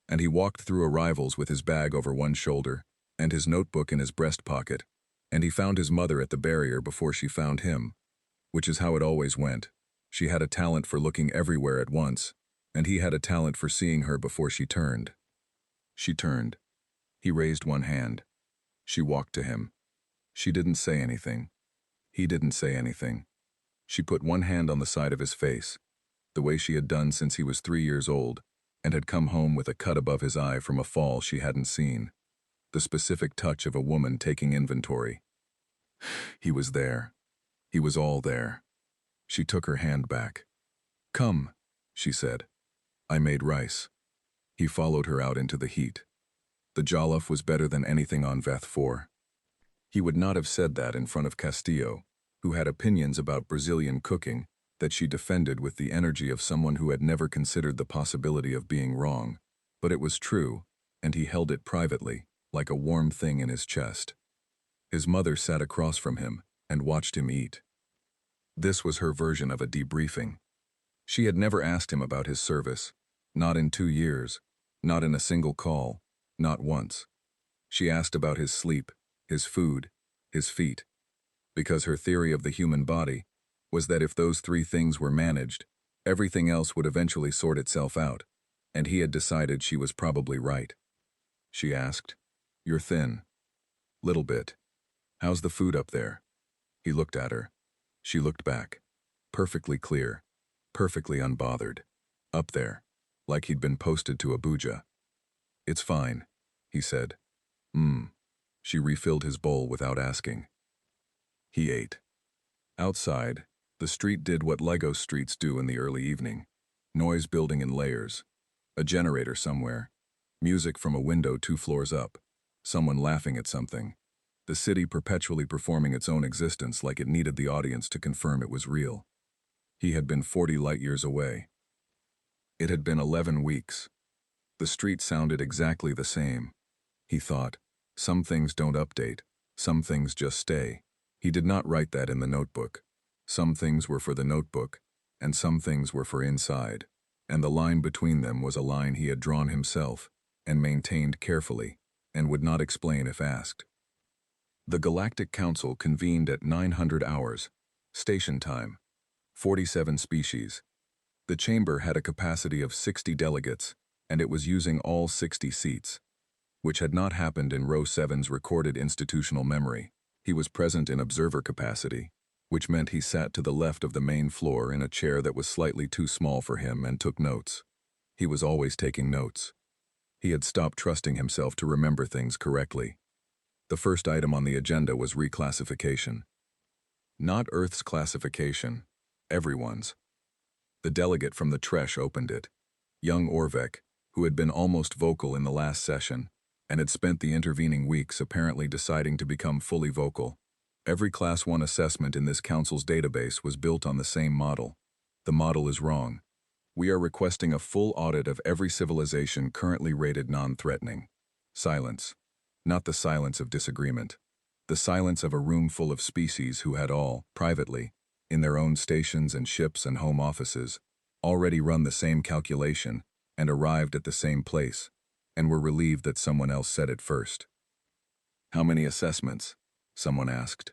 And he walked through arrivals with his bag over one shoulder and his notebook in his breast pocket, and he found his mother at the barrier before she found him, which is how it always went. She had a talent for looking everywhere at once, and he had a talent for seeing her before she turned. She turned. He raised one hand. She walked to him. She didn't say anything. He didn't say anything. She put one hand on the side of his face, the way she had done since he was 3 years old, and had come home with a cut above his eye from a fall she hadn't seen. The specific touch of a woman taking inventory. He was there. He was all there. She took her hand back. Come, she said. I made rice. He followed her out into the heat. The jollof was better than anything on Veth 4. He would not have said that in front of Castillo, who had opinions about Brazilian cooking that she defended with the energy of someone who had never considered the possibility of being wrong, but it was true, and he held it privately, like a warm thing in his chest. His mother sat across from him and watched him eat. This was her version of a debriefing. She had never asked him about his service, not in 2 years, not in a single call, not once. She asked about his sleep, his food, his feet, because her theory of the human body was that if those 3 things were managed, everything else would eventually sort itself out, and he had decided she was probably right. She asked, You're thin. Little bit. How's the food up there? He looked at her. She looked back. Perfectly clear. Perfectly unbothered. Up there. Like he'd been posted to Abuja. It's fine, he said. She refilled his bowl without asking. He ate. Outside, the street did what Lagos streets do in the early evening. Noise building in layers. A generator somewhere. Music from a window 2 floors up. Someone laughing at something. The city perpetually performing its own existence like it needed the audience to confirm it was real. He had been 40 light years away. It had been 11 weeks. The street sounded exactly the same. He thought, some things don't update, some things just stay. He did not write that in the notebook. Some things were for the notebook, and some things were for inside, and the line between them was a line he had drawn himself and maintained carefully, and would not explain if asked. The Galactic Council convened at 900 hours, station time, 47 species. The chamber had a capacity of 60 delegates, and it was using all 60 seats, which had not happened in Row 7's recorded institutional memory. He was present in observer capacity, which meant he sat to the left of the main floor in a chair that was slightly too small for him and took notes. He was always taking notes. He had stopped trusting himself to remember things correctly. The first item on the agenda was reclassification. Not Earth's classification, everyone's. The delegate from the Tresh opened it. Young Orvek, who had been almost vocal in the last session, and had spent the intervening weeks apparently deciding to become fully vocal. Every Class 1 assessment in this council's database was built on the same model. The model is wrong. We are requesting a full audit of every civilization currently rated non-threatening. Silence. Not the silence of disagreement. The silence of a room full of species who had all, privately, in their own stations and ships and home offices, already run the same calculation and arrived at the same place, and were relieved that someone else said it first. How many assessments? Someone asked.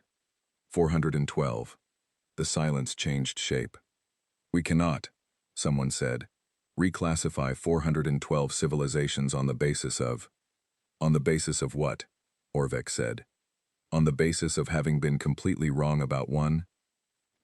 412. The silence changed shape. We cannot, someone said, reclassify 412 civilizations on the basis of... On the basis of what? Orvek said. On the basis of having been completely wrong about one?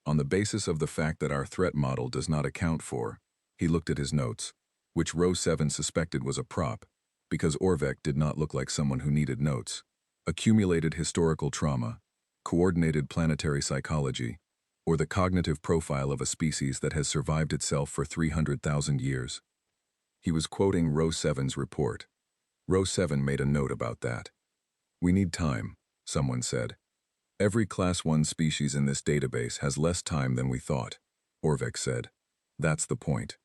On the basis of the fact that our threat model does not account for... He looked at his notes, which Row 7 suspected was a prop, because Orvek did not look like someone who needed notes. Accumulated historical trauma, coordinated planetary psychology, or the cognitive profile of a species that has survived itself for 300,000 years. He was quoting Row 7's report. Row 7 made a note about that. We need time, someone said. Every Class 1 species in this database has less time than we thought, Orvek said. That's the point.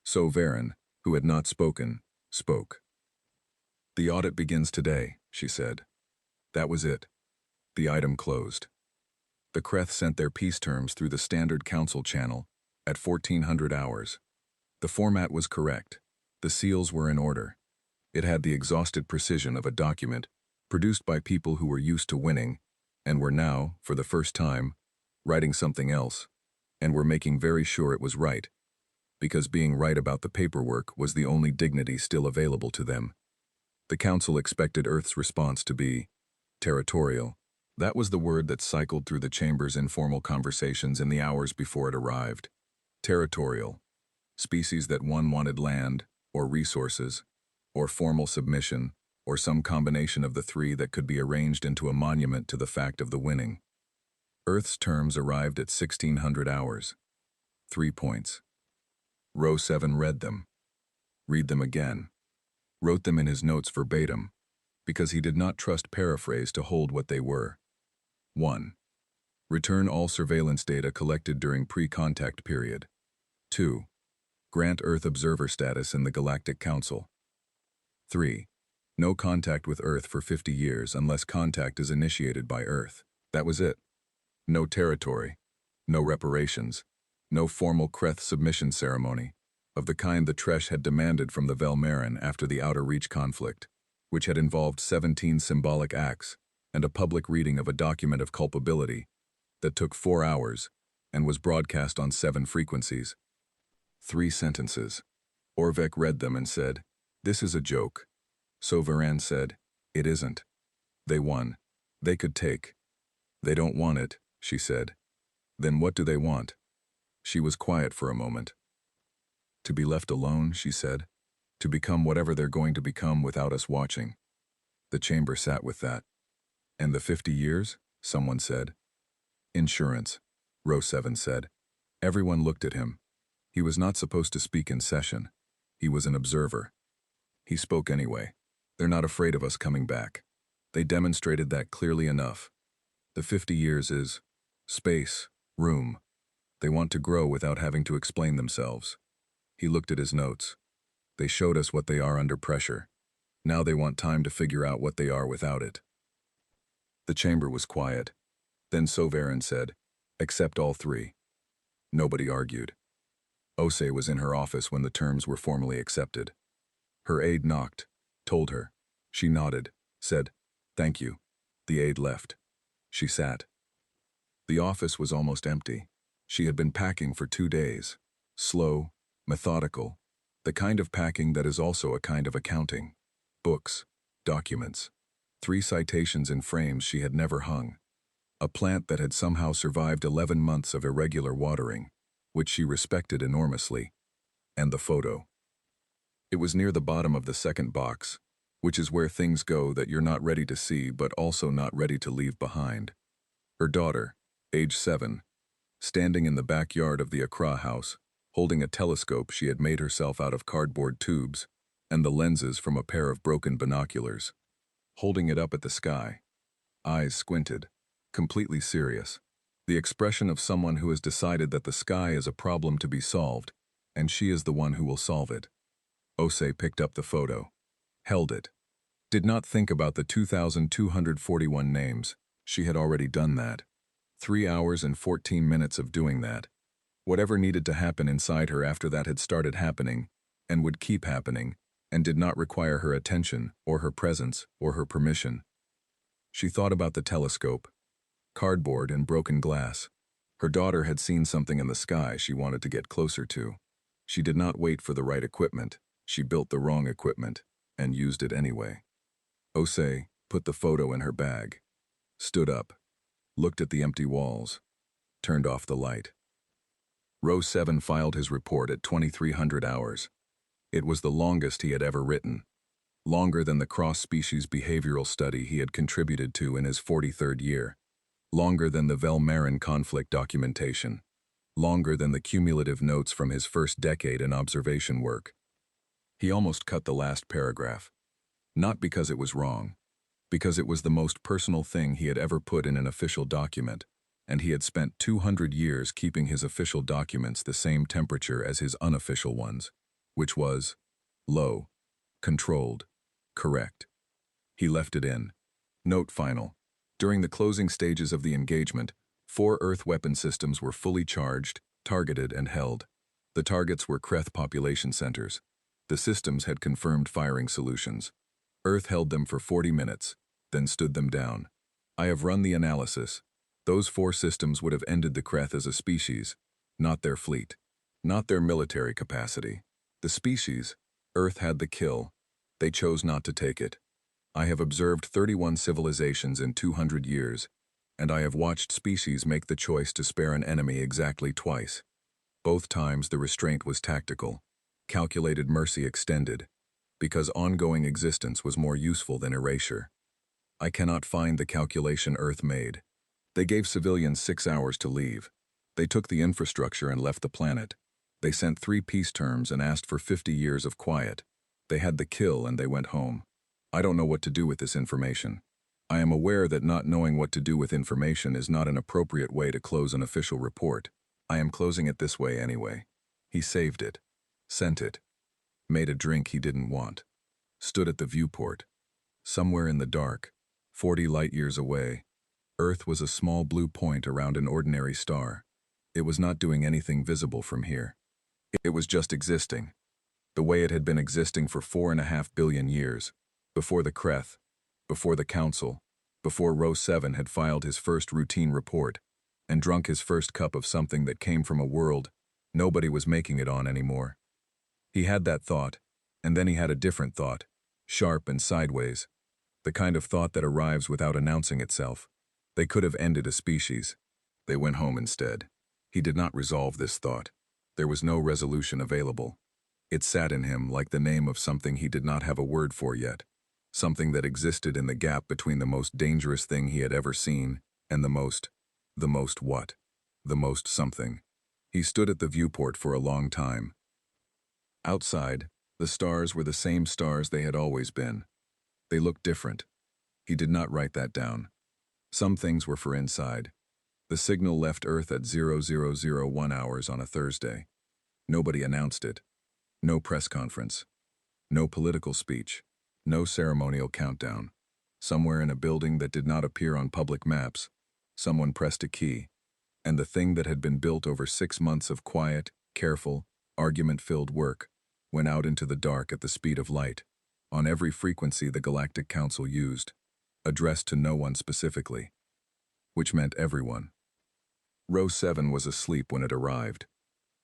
So Varen, who had not spoken, spoke. The audit begins today, she said. That was it. The item closed. The Cretth sent their peace terms through the standard council channel at 1400 hours. The format was correct. The seals were in order. It had the exhausted precision of a document produced by people who were used to winning and were now, for the first time, writing something else, and were making very sure it was right, because being right about the paperwork was the only dignity still available to them. The council expected Earth's response to be territorial. That was the word that cycled through the chamber's informal conversations in the hours before it arrived. Territorial. Species that one wanted land, or resources, or formal submission, or some combination of the three that could be arranged into a monument to the fact of the winning. Earth's terms arrived at 1600 hours. 3 points. Row 7 read them. Read them again. Wrote them in his notes verbatim, because he did not trust paraphrase to hold what they were. 1. Return all surveillance data collected during pre-contact period. 2. Grant Earth observer status in the Galactic Council. 3. No contact with Earth for 50 years unless contact is initiated by Earth. That was it. No territory. No reparations. No formal Cretth submission ceremony, of the kind the Tresh had demanded from the Velmarin after the Outer Reach conflict, which had involved 17 symbolic acts and a public reading of a document of culpability that took 4 hours and was broadcast on 7 frequencies. 3 sentences. Orvek read them and said, "This is a joke." So Varan said, "It isn't. They won. They could take." "They don't want it," she said. "Then what do they want?" She was quiet for a moment. "To be left alone," she said. "To become whatever they're going to become without us watching." The chamber sat with that. "And the 50 years?" someone said. "Insurance," Row 7 said. Everyone looked at him. He was not supposed to speak in session. He was an observer. He spoke anyway. "They're not afraid of us coming back. They demonstrated that clearly enough. The 50 years is space, room. They want to grow without having to explain themselves." He looked at his notes. "They showed us what they are under pressure. Now they want time to figure out what they are without it." The chamber was quiet. Then Sovereign said, "Accept all 3. Nobody argued. Ose was in her office when the terms were formally accepted. Her aide knocked, told her. She nodded, said, "Thank you." The aide left. She sat. The office was almost empty. She had been packing for 2 days. Slow, methodical, the kind of packing that is also a kind of accounting. Books, documents, 3 citations in frames she had never hung. A plant that had somehow survived 11 months of irregular watering, which she respected enormously. And the photo. It was near the bottom of the second box, which is where things go that you're not ready to see but also not ready to leave behind. Her daughter, age 7, standing in the backyard of the Accra house, holding a telescope she had made herself out of cardboard tubes and the lenses from a pair of broken binoculars, holding it up at the sky, eyes squinted, completely serious, the expression of someone who has decided that the sky is a problem to be solved, and she is the one who will solve it. Ose picked up the photo, held it, did not think about the 2,241 names. She had already done that. 3 hours and 14 minutes of doing that. Whatever needed to happen inside her after that had started happening, and would keep happening, and did not require her attention, or her presence, or her permission. She thought about the telescope, cardboard and broken glass. Her daughter had seen something in the sky she wanted to get closer to. She did not wait for the right equipment. She built the wrong equipment, and used it anyway. Ose put the photo in her bag, stood up, looked at the empty walls, turned off the light. Row 7 filed his report at 2300 hours. It was the longest he had ever written, longer than the cross-species behavioral study he had contributed to in his 43rd year, longer than the Velmarin conflict documentation, longer than the cumulative notes from his first decade in observation work. He almost cut the last paragraph, not because it was wrong, because it was the most personal thing he had ever put in an official document, and he had spent 200 years keeping his official documents the same temperature as his unofficial ones, which was low, controlled, correct. He left it in. Note final. During the closing stages of the engagement, 4 Earth weapon systems were fully charged, targeted, and held. The targets were Cretth population centers. The systems had confirmed firing solutions. Earth held them for 40 minutes, then stood them down. I have run the analysis. Those 4 systems would have ended the Cretth as a species, not their fleet, not their military capacity. The species, Earth had the kill. They chose not to take it. I have observed 31 civilizations in 200 years, and I have watched species make the choice to spare an enemy exactly twice. Both times the restraint was tactical, calculated mercy extended, because ongoing existence was more useful than erasure. I cannot find the calculation Earth made. They gave civilians 6 hours to leave. They took the infrastructure and left the planet. They sent 3 peace terms and asked for 50 years of quiet. They had the kill and they went home. I don't know what to do with this information. I am aware that not knowing what to do with information is not an appropriate way to close an official report. I am closing it this way anyway. He saved it, sent it, made a drink he didn't want, stood at the viewport. Somewhere in the dark, 40 light-years away, Earth was a small blue point around an ordinary star. It was not doing anything visible from here. It was just existing, the way it had been existing for 4.5 billion years, before the Cretth, before the Council, before Row 7 had filed his first routine report and drunk his first cup of something that came from a world nobody was making it on anymore. He had that thought, and then he had a different thought, sharp and sideways, the kind of thought that arrives without announcing itself. They could have ended a species. They went home instead. He did not resolve this thought. There was no resolution available. It sat in him like the name of something he did not have a word for yet, something that existed in the gap between the most dangerous thing he had ever seen and the most what? The most something. He stood at the viewport for a long time. Outside, the stars were the same stars they had always been. They looked different. He did not write that down. Some things were for inside. The signal left Earth at 0001 hours on a Thursday. Nobody announced it. No press conference. No political speech. No ceremonial countdown. Somewhere in a building that did not appear on public maps, someone pressed a key, and the thing that had been built over 6 months of quiet, careful, Argument-filled work went out into the dark at the speed of light, on every frequency the Galactic Council used, addressed to no one specifically, which meant everyone. Row 7 was asleep when it arrived.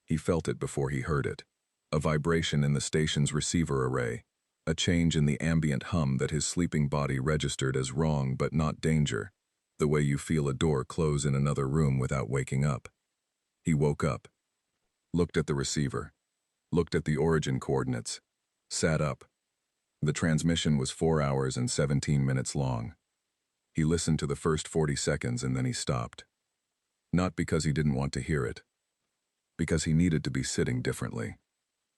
He felt it before he heard it. A vibration in the station's receiver array, a change in the ambient hum that his sleeping body registered as wrong but not danger, the way you feel a door close in another room without waking up. He woke up, looked at the receiver, looked at the origin coordinates, sat up. The transmission was 4 hours and 17 minutes long. He listened to the first 40 seconds and then he stopped. Not because he didn't want to hear it, because he needed to be sitting differently.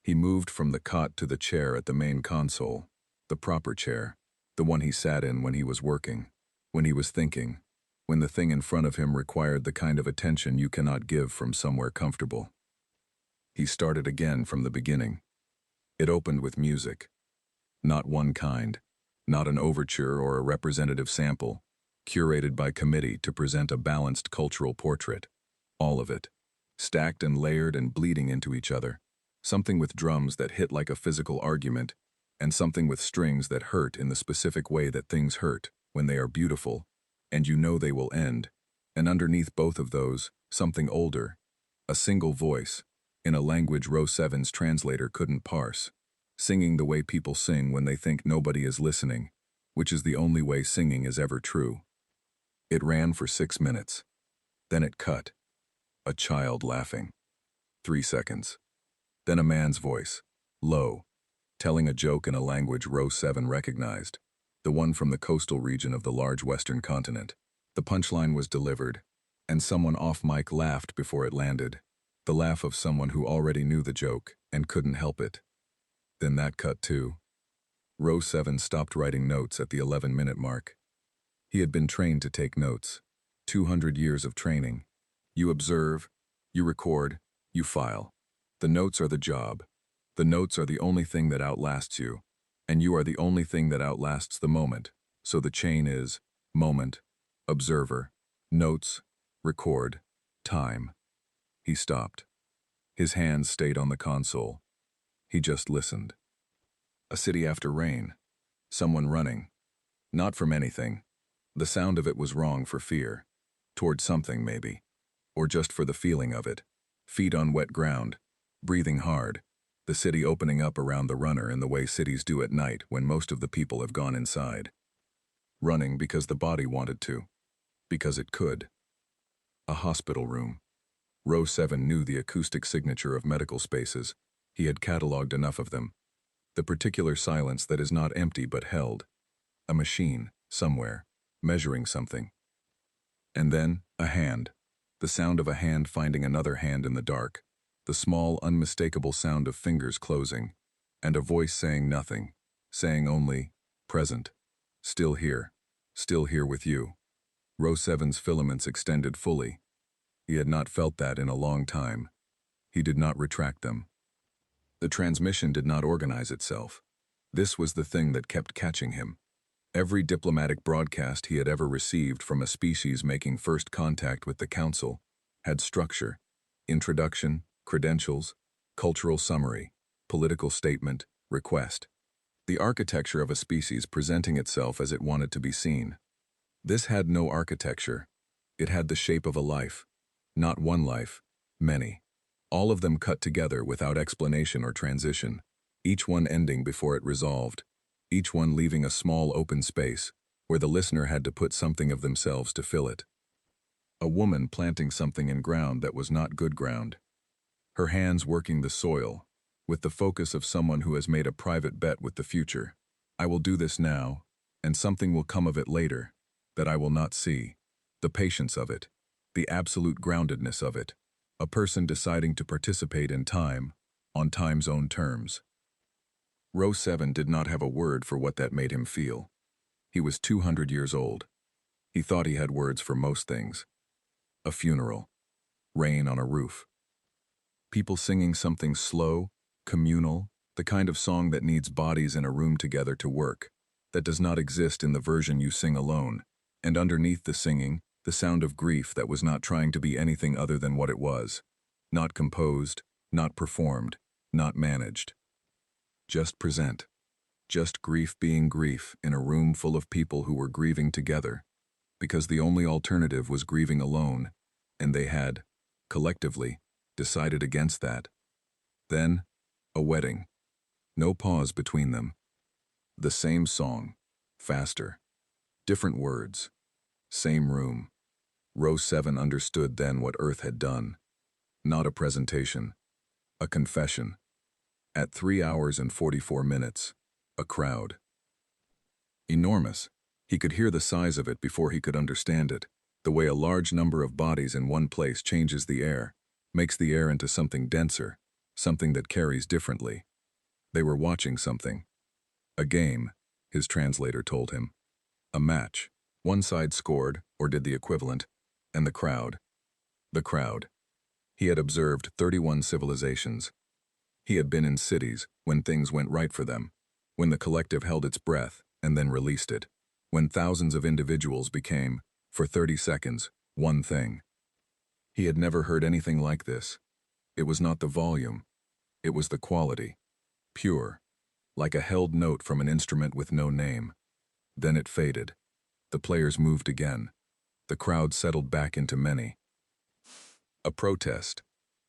He moved from the cot to the chair at the main console, the proper chair, the one he sat in when he was working, when he was thinking, when the thing in front of him required the kind of attention you cannot give from somewhere comfortable. He started again from the beginning. It opened with music. Not one kind, not an overture or a representative sample, curated by committee to present a balanced cultural portrait. All of it, stacked and layered and bleeding into each other. Something with drums that hit like a physical argument, and something with strings that hurt in the specific way that things hurt when they are beautiful, and you know they will end, and underneath both of those, something older, a single voice, in a language Row 7's translator couldn't parse, singing the way people sing when they think nobody is listening, which is the only way singing is ever true. It ran for 6 minutes. Then it cut. A child laughing. 3 seconds. Then a man's voice, low, telling a joke in a language Row 7 recognized, the one from the coastal region of the large western continent. The punchline was delivered, and someone off-mic laughed before it landed, the laugh of someone who already knew the joke and couldn't help it. Then that cut too. Row 7 stopped writing notes at the 11-minute mark. He had been trained to take notes. 200 years of training. You observe, you record, you file. The notes are the job. The notes are the only thing that outlasts you, and you are the only thing that outlasts the moment. So the chain is moment, observer, notes, record, time. He stopped. His hands stayed on the console. He just listened. A city after rain. Someone running. Not from anything. The sound of it was wrong for fear. Toward something, maybe. Or just for the feeling of it. Feet on wet ground. Breathing hard, the city opening up around the runner in the way cities do at night when most of the people have gone inside. Running because the body wanted to. Because it could. A hospital room. Row 7 knew the acoustic signature of medical spaces. He had cataloged enough of them. The particular silence that is not empty but held. A machine, somewhere, measuring something. And then, a hand. The sound of a hand finding another hand in the dark. The small, unmistakable sound of fingers closing, and a voice saying nothing, saying only, present, still here with you. Row 7's filaments extended fully. He had not felt that in a long time. He did not retract them. The transmission did not organize itself. This was the thing that kept catching him. Every diplomatic broadcast he had ever received from a species making first contact with the Council had structure, introduction, credentials, cultural summary, political statement, request. The architecture of a species presenting itself as it wanted to be seen. This had no architecture. It had the shape of a life. Not one life, many. All of them cut together without explanation or transition, each one ending before it resolved, each one leaving a small open space where the listener had to put something of themselves to fill it. A woman planting something in ground that was not good ground. Her hands working the soil, with the focus of someone who has made a private bet with the future. I will do this now, and something will come of it later, that I will not see. The patience of it, the absolute groundedness of it. A person deciding to participate in time, on time's own terms. Row 7 did not have a word for what that made him feel. He was 200 years old. He thought he had words for most things. A funeral. Rain on a roof. People singing something slow, communal, the kind of song that needs bodies in a room together to work, that does not exist in the version you sing alone, and underneath the singing, the sound of grief that was not trying to be anything other than what it was. Not composed, not performed, not managed. Just present. Just grief being grief in a room full of people who were grieving together, because the only alternative was grieving alone, and they had, collectively, decided against that. Then, a wedding. No pause between them. The same song, faster. Different words. Same room. Row 7 understood then what Earth had done. Not a presentation. A confession. At 3 hours and 44 minutes, a crowd. Enormous. He could hear the size of it before he could understand it, the way a large number of bodies in one place changes the air, makes the air into something denser, something that carries differently. They were watching something. A game, his translator told him. A match. One side scored, or did the equivalent, and the crowd. The crowd. He had observed 31 civilizations. He had been in cities when things went right for them, when the collective held its breath and then released it, when thousands of individuals became, for 30 seconds, one thing. He had never heard anything like this. It was not the volume. It was the quality. Pure. Like a held note from an instrument with no name. Then it faded. The players moved again. The crowd settled back into many. A protest.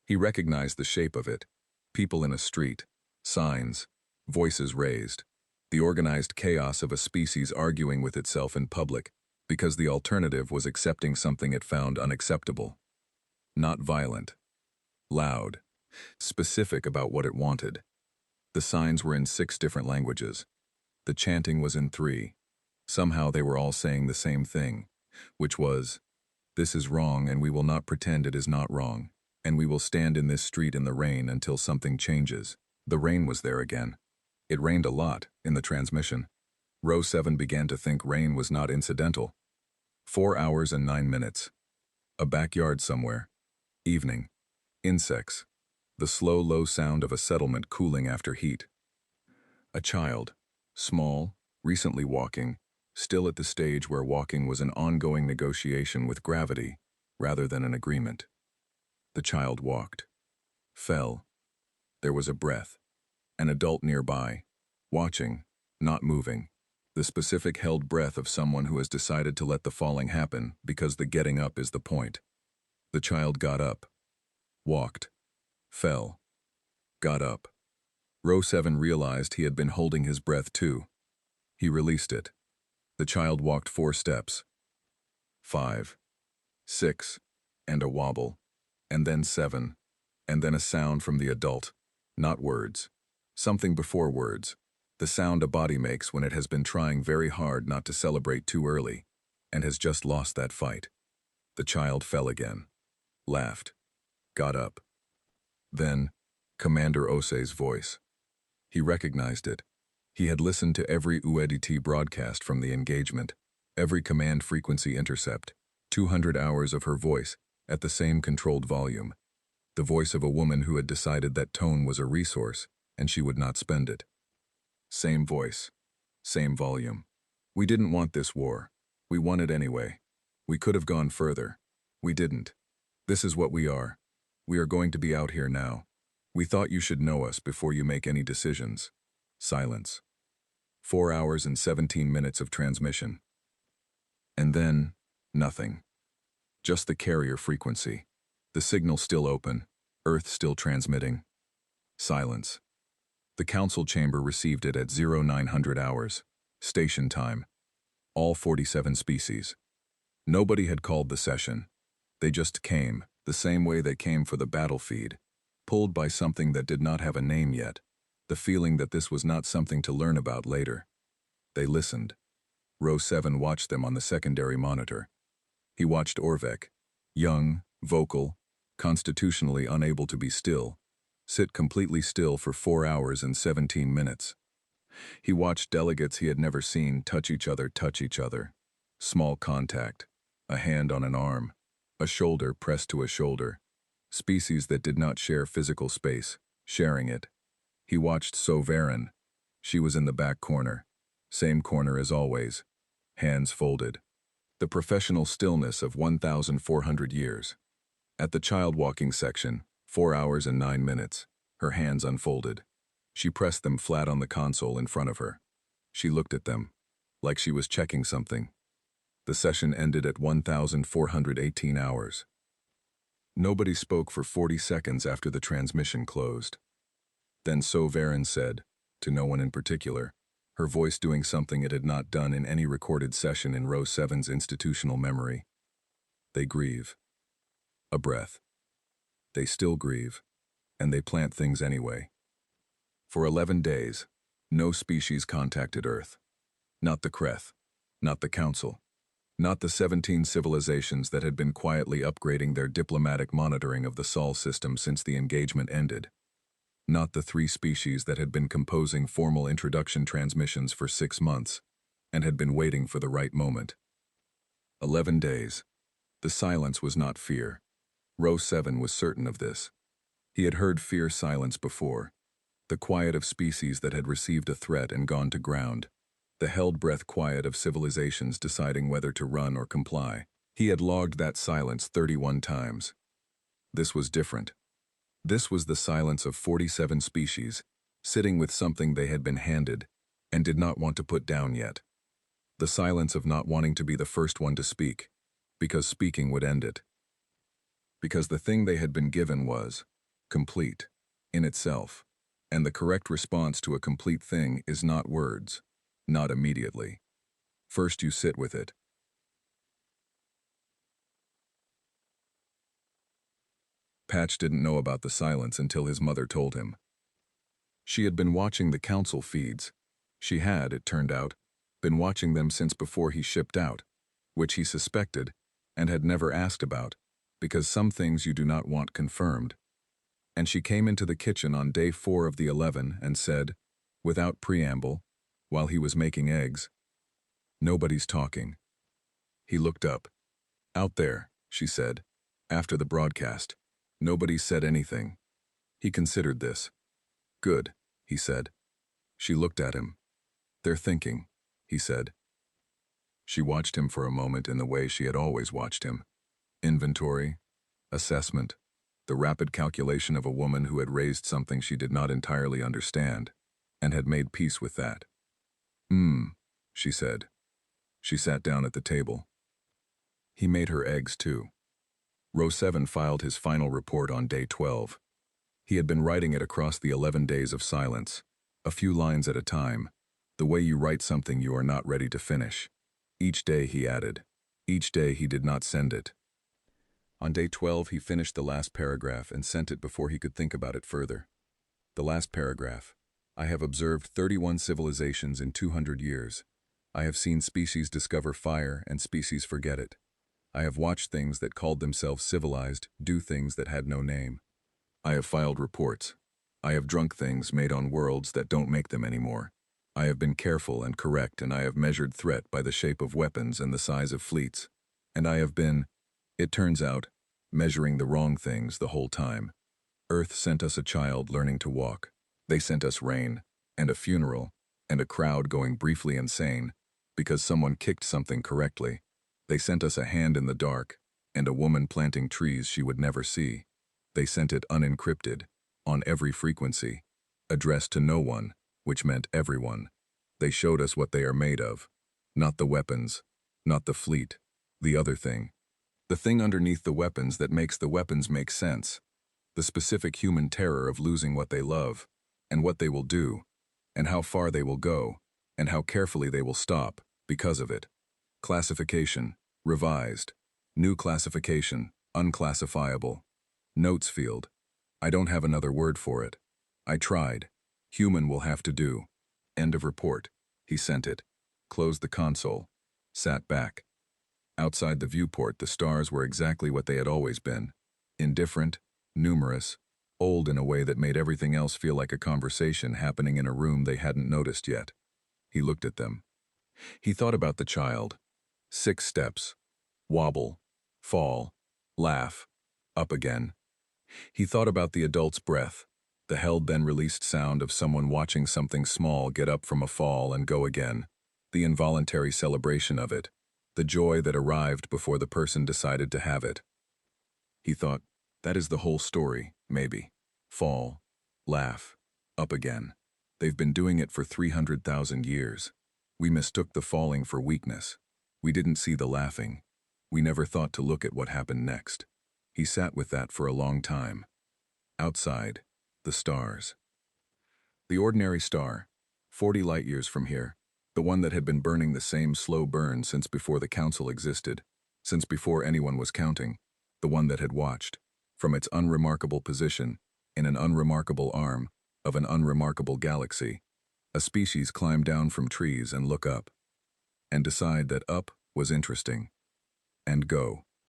He recognized the shape of it. People in a street. Signs. Voices raised. The organized chaos of a species arguing with itself in public, because the alternative was accepting something it found unacceptable. Not violent. Loud. Specific about what it wanted. The signs were in 6 different languages. The chanting was in 3. Somehow they were all saying the same thing, which was, "This is wrong and we will not pretend it is not wrong, and we will stand in this street in the rain until something changes." The rain was there again. It rained a lot, in the transmission. Row 7 began to think rain was not incidental. 4 hours and 9 minutes. A backyard somewhere. Evening. Insects. The slow, low sound of a settlement cooling after heat. A child. Small, recently walking, still at the stage where walking was an ongoing negotiation with gravity, rather than an agreement. The child walked. Fell. There was a breath. An adult nearby, watching, not moving. The specific held breath of someone who has decided to let the falling happen because the getting up is the point. The child got up. Walked. Fell. Got up. Row 7 realized he had been holding his breath too. He released it. The child walked 4 steps. 5. 6. And a wobble. And then 7. And then a sound from the adult. Not words. Something before words. The sound a body makes when it has been trying very hard not to celebrate too early, and has just lost that fight. The child fell again. Laughed. Got up. Then, Commander Osei's voice. He recognized it. He had listened to every UEDT broadcast from the engagement, every command frequency intercept, 200 hours of her voice, at the same controlled volume. The voice of a woman who had decided that tone was a resource, and she would not spend it. Same voice. Same volume. We didn't want this war. We won it anyway. We could have gone further. We didn't. This is what we are. We are going to be out here now. We thought you should know us before you make any decisions. Silence. 4 hours and 17 minutes of transmission. And then, nothing. Just the carrier frequency. The signal still open. Earth still transmitting. Silence. The council chamber received it at 0900 hours. Station time. All 47 species. Nobody had called the session. They just came, the same way they came for the battle feed, pulled by something that did not have a name yet, the feeling that this was not something to learn about later. They listened. Row 7 watched them on the secondary monitor. He watched Orvek, young, vocal, constitutionally unable to be still, sit completely still for 4 hours and 17 minutes. He watched delegates he had never seen touch each other. Small contact, a hand on an arm, a shoulder pressed to a shoulder. Species that did not share physical space, sharing it. He watched Sovereign. She was in the back corner. Same corner as always. Hands folded. The professional stillness of 1,400 years. At the child walking section, 4 hours and 9 minutes. her hands unfolded. She pressed them flat on the console in front of her. She looked at them, like she was checking something. The session ended at 1,418 hours. Nobody spoke for 40 seconds after the transmission closed. Then Sovereign said, to no one in particular, her voice doing something it had not done in any recorded session in Row 7's institutional memory. They grieve. A breath. They still grieve, and they plant things anyway. For 11 days, no species contacted Earth. Not the Cretth, not the Council, not the 17 civilizations that had been quietly upgrading their diplomatic monitoring of the Sol system since the engagement ended. Not the 3 species that had been composing formal introduction transmissions for 6 months and had been waiting for the right moment. 11 days. The silence was not fear. Row 7 was certain of this. He had heard fear silence before. The quiet of species that had received a threat and gone to ground. The held-breath quiet of civilizations deciding whether to run or comply. He had logged that silence 31 times. This was different. This was the silence of 47 species, sitting with something they had been handed and did not want to put down yet. The silence of not wanting to be the first one to speak, because speaking would end it. Because the thing they had been given was complete, in itself, and the correct response to a complete thing is not words, not immediately. First you sit with it. Patch didn't know about the silence until his mother told him. She had been watching the council feeds. She had, it turned out, been watching them since before he shipped out, which he suspected and had never asked about, because some things you do not want confirmed. And she came into the kitchen on day 4 of the 11 and said, without preamble, while he was making eggs, "Nobody's talking." He looked up. "Out there," she said, after the broadcast. Nobody said anything. He considered this. "Good," he said. She looked at him. "They're thinking," he said. She watched him for a moment in the way she had always watched him. Inventory, assessment, the rapid calculation of a woman who had raised something she did not entirely understand, and had made peace with that. She said. She sat down at the table. He made her eggs too. Row 7 filed his final report on day 12. He had been writing it across the 11 days of silence, a few lines at a time, the way you write something you are not ready to finish. Each day, he added. Each day he did not send it. On day 12 he finished the last paragraph and sent it before he could think about it further. The last paragraph. I have observed 31 civilizations in 200 years. I have seen species discover fire and species forget it. I have watched things that called themselves civilized do things that had no name. I have filed reports. I have drunk things made on worlds that don't make them anymore. I have been careful and correct, and I have measured threat by the shape of weapons and the size of fleets. And I have been, it turns out, measuring the wrong things the whole time. Earth sent us a child learning to walk. They sent us rain, and a funeral, and a crowd going briefly insane, because someone kicked something correctly. They sent us a hand in the dark, and a woman planting trees she would never see. They sent it unencrypted, on every frequency, addressed to no one, which meant everyone. They showed us what they are made of. Not the weapons, not the fleet, the other thing. The thing underneath the weapons that makes the weapons make sense. The specific human terror of losing what they love, and what they will do, and how far they will go, and how carefully they will stop, because of it. Classification, revised. New classification, unclassifiable. Notes field. I don't have another word for it. I tried. Human will have to do. End of report. He sent it. Closed the console. Sat back. Outside the viewport, the stars were exactly what they had always been. Indifferent, numerous, old in a way that made everything else feel like a conversation happening in a room they hadn't noticed yet. He looked at them. He thought about the child. 6 steps. Wobble. Fall. Laugh. Up again. He thought about the adult's breath, the held then released sound of someone watching something small get up from a fall and go again, the involuntary celebration of it, the joy that arrived before the person decided to have it. He thought, that is the whole story, maybe. Fall. Laugh. Up again. They've been doing it for 300,000 years. We mistook the falling for weakness. We didn't see the laughing. We never thought to look at what happened next. He sat with that for a long time. Outside, the stars. The ordinary star, 40 light-years from here, the one that had been burning the same slow burn since before the council existed, since before anyone was counting, the one that had watched, from its unremarkable position, in an unremarkable arm, of an unremarkable galaxy, a species climb down from trees and look up, and decide that up was interesting, and go.